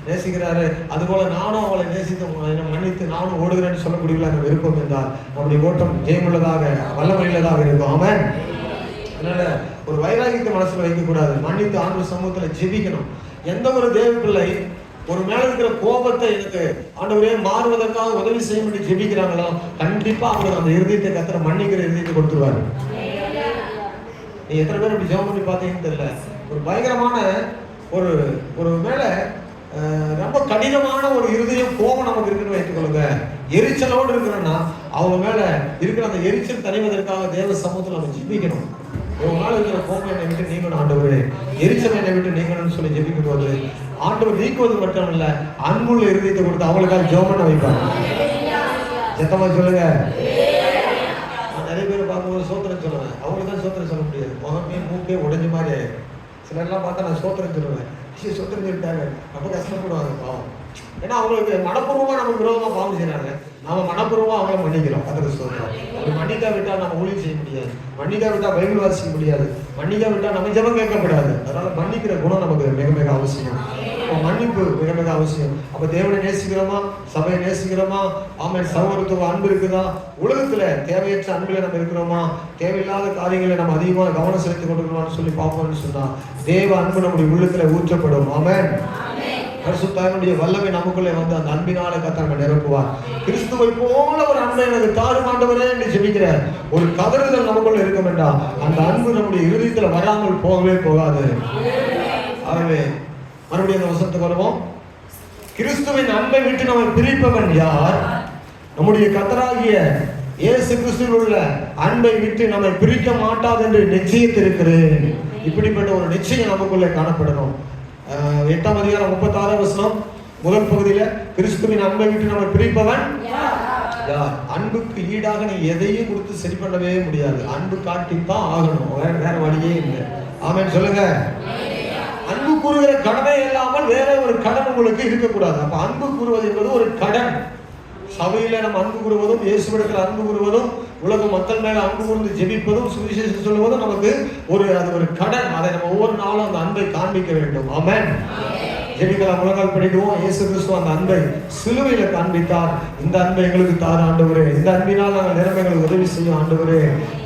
நேசிக்கிறாரு. அதுபோல நானும் அவளை நேசித்து மன்னித்து நானும் ஓடுகிறேன்னு சொல்லக்கூடிய அந்த விருப்பம் இருந்தால் நம்முடைய ஓட்டம் ஜெயமுள்ளதாக வல்லமையுள்ளதாக இருக்கும். ஆமென். அதனால ஒரு வைராகியத்தை மனசுல வைக்கக்கூடாது. மன்னித்து ஆண்டவர் சமூகத்துல ஜெபிக்கணும். எந்த ஒரு தேவ பிள்ளை ஒரு மேல இருக்கிற கோபத்தை எனக்கு ஆண்டவரே மாறுவதற்காக உதவி செய்ய வேண்டி ஜெபிக்கிறாங்களோ கண்டிப்பா அவங்களுக்கு அந்த இருதயத்தை கர்த்தர் மன்னிக்கிற இருதயத்தை கொடுத்துருவாரு. நீ எத்தனை பேர் அப்படி ஜெபம் பண்ணி பார்த்தீங்கன்னு தெரியல. ஒரு பயங்கரமான ஒரு மேல ரொம்ப கடினமான ஒரு இருதயம் கோபம் நமக்கு இருக்குன்னு வைத்துக்கொள்ளுங்க. எரிச்சலோடு இருக்கிறோன்னா அவங்க மேல இருக்கிற அந்த எரிச்சல் தணிவதற்காக தேவ சமூகத்தில் நம்ம ஜெபிக்கணும். ஒரு நாள் இருக்கிற கோபம் என்னை விட்டு நீங்கணும் ஆண்டவரே, எரிச்சல் என்னை விட்டு நீங்கணும்னு சொல்லி ஜெபிக்கும் போது ஆண்டவர் நீக்குவது மட்டும் இல்ல, அன்புள்ள இருதயத்தை கொடுத்து அவங்களுக்காக ஜெபம் பண்ண வைப்பாங்க. சத்தமா சொல்லுங்க. நிறைய பேர் பார்க்கும்போது சோத்திரம் சொல்லுவேன், அவங்களுக்கு தான் சோத்திரம் சொல்ல முடியாது. முகமே மூக்கே உடைஞ்ச மாதிரி ஆயிடும். சிலர்லாம் பார்த்தா நான் சோத்திரம் சொல்லுவேன், சோத்திரம் சொல்லிட்டாங்க, ரொம்ப கஷ்டப்படுவாங்க பாவம். ஏன்னா அவங்களுக்கு மனப்பூர்வமா நமக்கு விரோதமா பாவம் செய்யறாங்க, நாம மனப்பூர்வமா அவங்கள மன்னிக்கிறோம். அதுக்கு சோத்திரம். அப்படி மன்னிக்கா விட்டா நம்ம ஊழியம் செய்ய முடியாது, மன்னிக்கா விட்டா பைபிள் வாசிக்க முடியாது, மன்னிக்கா விட்டா நம்ம ஜெபம் கேட்கப்படாது. அதனால மன்னிக்கிற குணம் நமக்கு மிக மிக அவசியம். மன்னிப்பு மிக மிக அவசியம். அப்ப தேவனை நேசிக்கிறோமா, சபையை நேசிக்கிறோமா, ஆமென், சகோதரத்துவ அன்பு இருக்குதா, உலகத்துல தேவையற்ற அன்புல நம்ம இருக்கிறோமா, தேவையில்லாத காரியங்களை நம்ம அதிகமாக கவனம் செலுத்தி கொண்டிருக்கோம்னு சொல்லி பார்ப்போம்னு சொன்னா தேவ அன்பு நம்முடைய உள்ளத்துல ஊற்றப்படும். ஆமென். பரிசுத்தாவினுடைய வல்லமை நமக்குள்ளே வந்து அந்த அன்பினால கர்த்தர் நம்ம நிரப்புவார். கிறிஸ்துவை போல ஒரு அன்பை எனக்கு தாரும் ஆண்டவரே என்று ஜெபிக்கிற ஒரு கதறுதல் நமக்குள்ள இருக்க வேண்டாம். அந்த அன்பு நம்முடைய இருதயத்துல வராமல் போகவே போகாது. ஆகவே மறுபடியும் அந்த வசனத்துக்கு வருவோம். கிறிஸ்துவின் அன்பை விட்டு நம்மை பிரிப்பவன் யார்? நம்முடைய கர்த்தராகிய இயேசு கிறிஸ்துவில் உள்ள அன்பை விட்டு நம்மை பிரிக்க மாட்டாது என்று நிச்சயித்திருக்கிறேன். இப்படிப்பட்ட ஒரு நிச்சயம் நமக்குள்ளே காணப்படணும். 8ஆம் அதிகாரம் 36ஆம் வசனம் முதல் பகுதியில கிறிஸ்துவின் அன்பை விட்டு நம்மை பிரிப்பவன் அன்புக்கு ஈடாக நீ எதையும் கொடுத்து சரி பண்ணவே முடியாது. அன்பு காட்டித்தான் ஆகணும், வேற வழியே இல்லை. ஆமென் சொல்லுங்க. அன்பு கூறுகிற கடமை இல்லாமல் வேற ஒரு கடன் உங்களுக்கு இருக்கக்கூடாது. அப்ப அன்பு கூறுவது என்பது ஒரு கடன். சபையில நம்ம அன்பு கூறுவதும், இயேசுவிடத்தில் அன்பு கூறுவதும், உலக மக்கள் மேல அன்பு கூர்ந்து ஜெபிப்பதும், சுவிசேஷம் சொல்லுவதும் நமக்கு அது ஒரு கடன். அதை நம்ம ஒவ்வொரு நாளும் அந்த அன்பை காண்பிக்க வேண்டும். ஆமென். ஜெபிக்கலாம், முழங்கால் படிடுவோம். இயேசு கிறிஸ்து அந்த அன்பை சிலுவையில காண்பித்தார். இந்த அன்பை எங்களுக்கு தார ஆண்டவரே, இந்த அன்பினால் நாங்கள் நிலைமைகளுக்கு உதவி செய்யும் ஆண்டவரே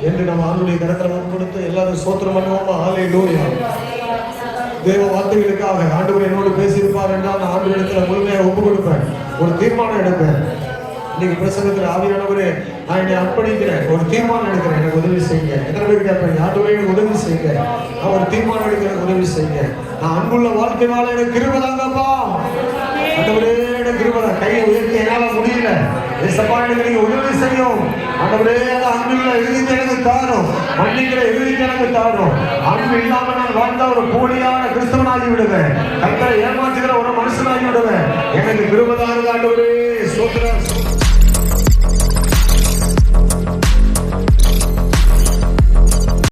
என்று நம்ம ஆண்டுடைய கரத்துல கொடுத்து எல்லாரும் ஸ்தோத்திரம் பண்ணுவோமா? ஹல்லேலூயா. தேவ வார்த்தைகளுக்காக ஆண்டவர் என்னோடு பேசியிருப்பார் என்றால் நான் ஆண்டவரிடத்துல முழுமையாக ஒப்பு கொடுப்பேன், ஒரு தீர்மானம் எடுப்பேன். இன்னைக்கு பிரசங்கத்தில் ஆவியானவரே நான் என்னை அர்ப்பணிக்கிறேன், ஒரு தீர்மானம் எடுக்கிறேன், எனக்கு உதவி செய்யுங்க. எத்தனை பேர் கேட்பேன், ஆண்டவரே எனக்கு உதவி செய்யுங்க, நான் ஒரு தீர்மானம் எடுக்கிறேன், உதவி செய்யுங்க. நான் அன்புள்ள வாழ்க்கையினால எனக்கு கிருபை தாங்கப்பா. ஆண்டவரே எனக்கு கிருபை. கையை உயர்த்தி என்னால முடியல, ஏசப்பா எனக்கு நீங்க உதவி செய்யும். ஆண்டவரே அந்த அன்புள்ள இறுதிக்கு எனக்கு தாரும், மன்னிக்கிற இறுதிக்கு எனக்கு தாரும். அன்பு இல்லாம நான் வாழ்ந்த ஒரு போலியான கிறிஸ்தவனாகி விடுவேன், கர்த்தரை ஏமாற்றுகிற ஒரு மனுஷனாகி விடுவேன். எனக்கு கிருபை தாருங்க ஆண்டவரே. சோத்திரம்.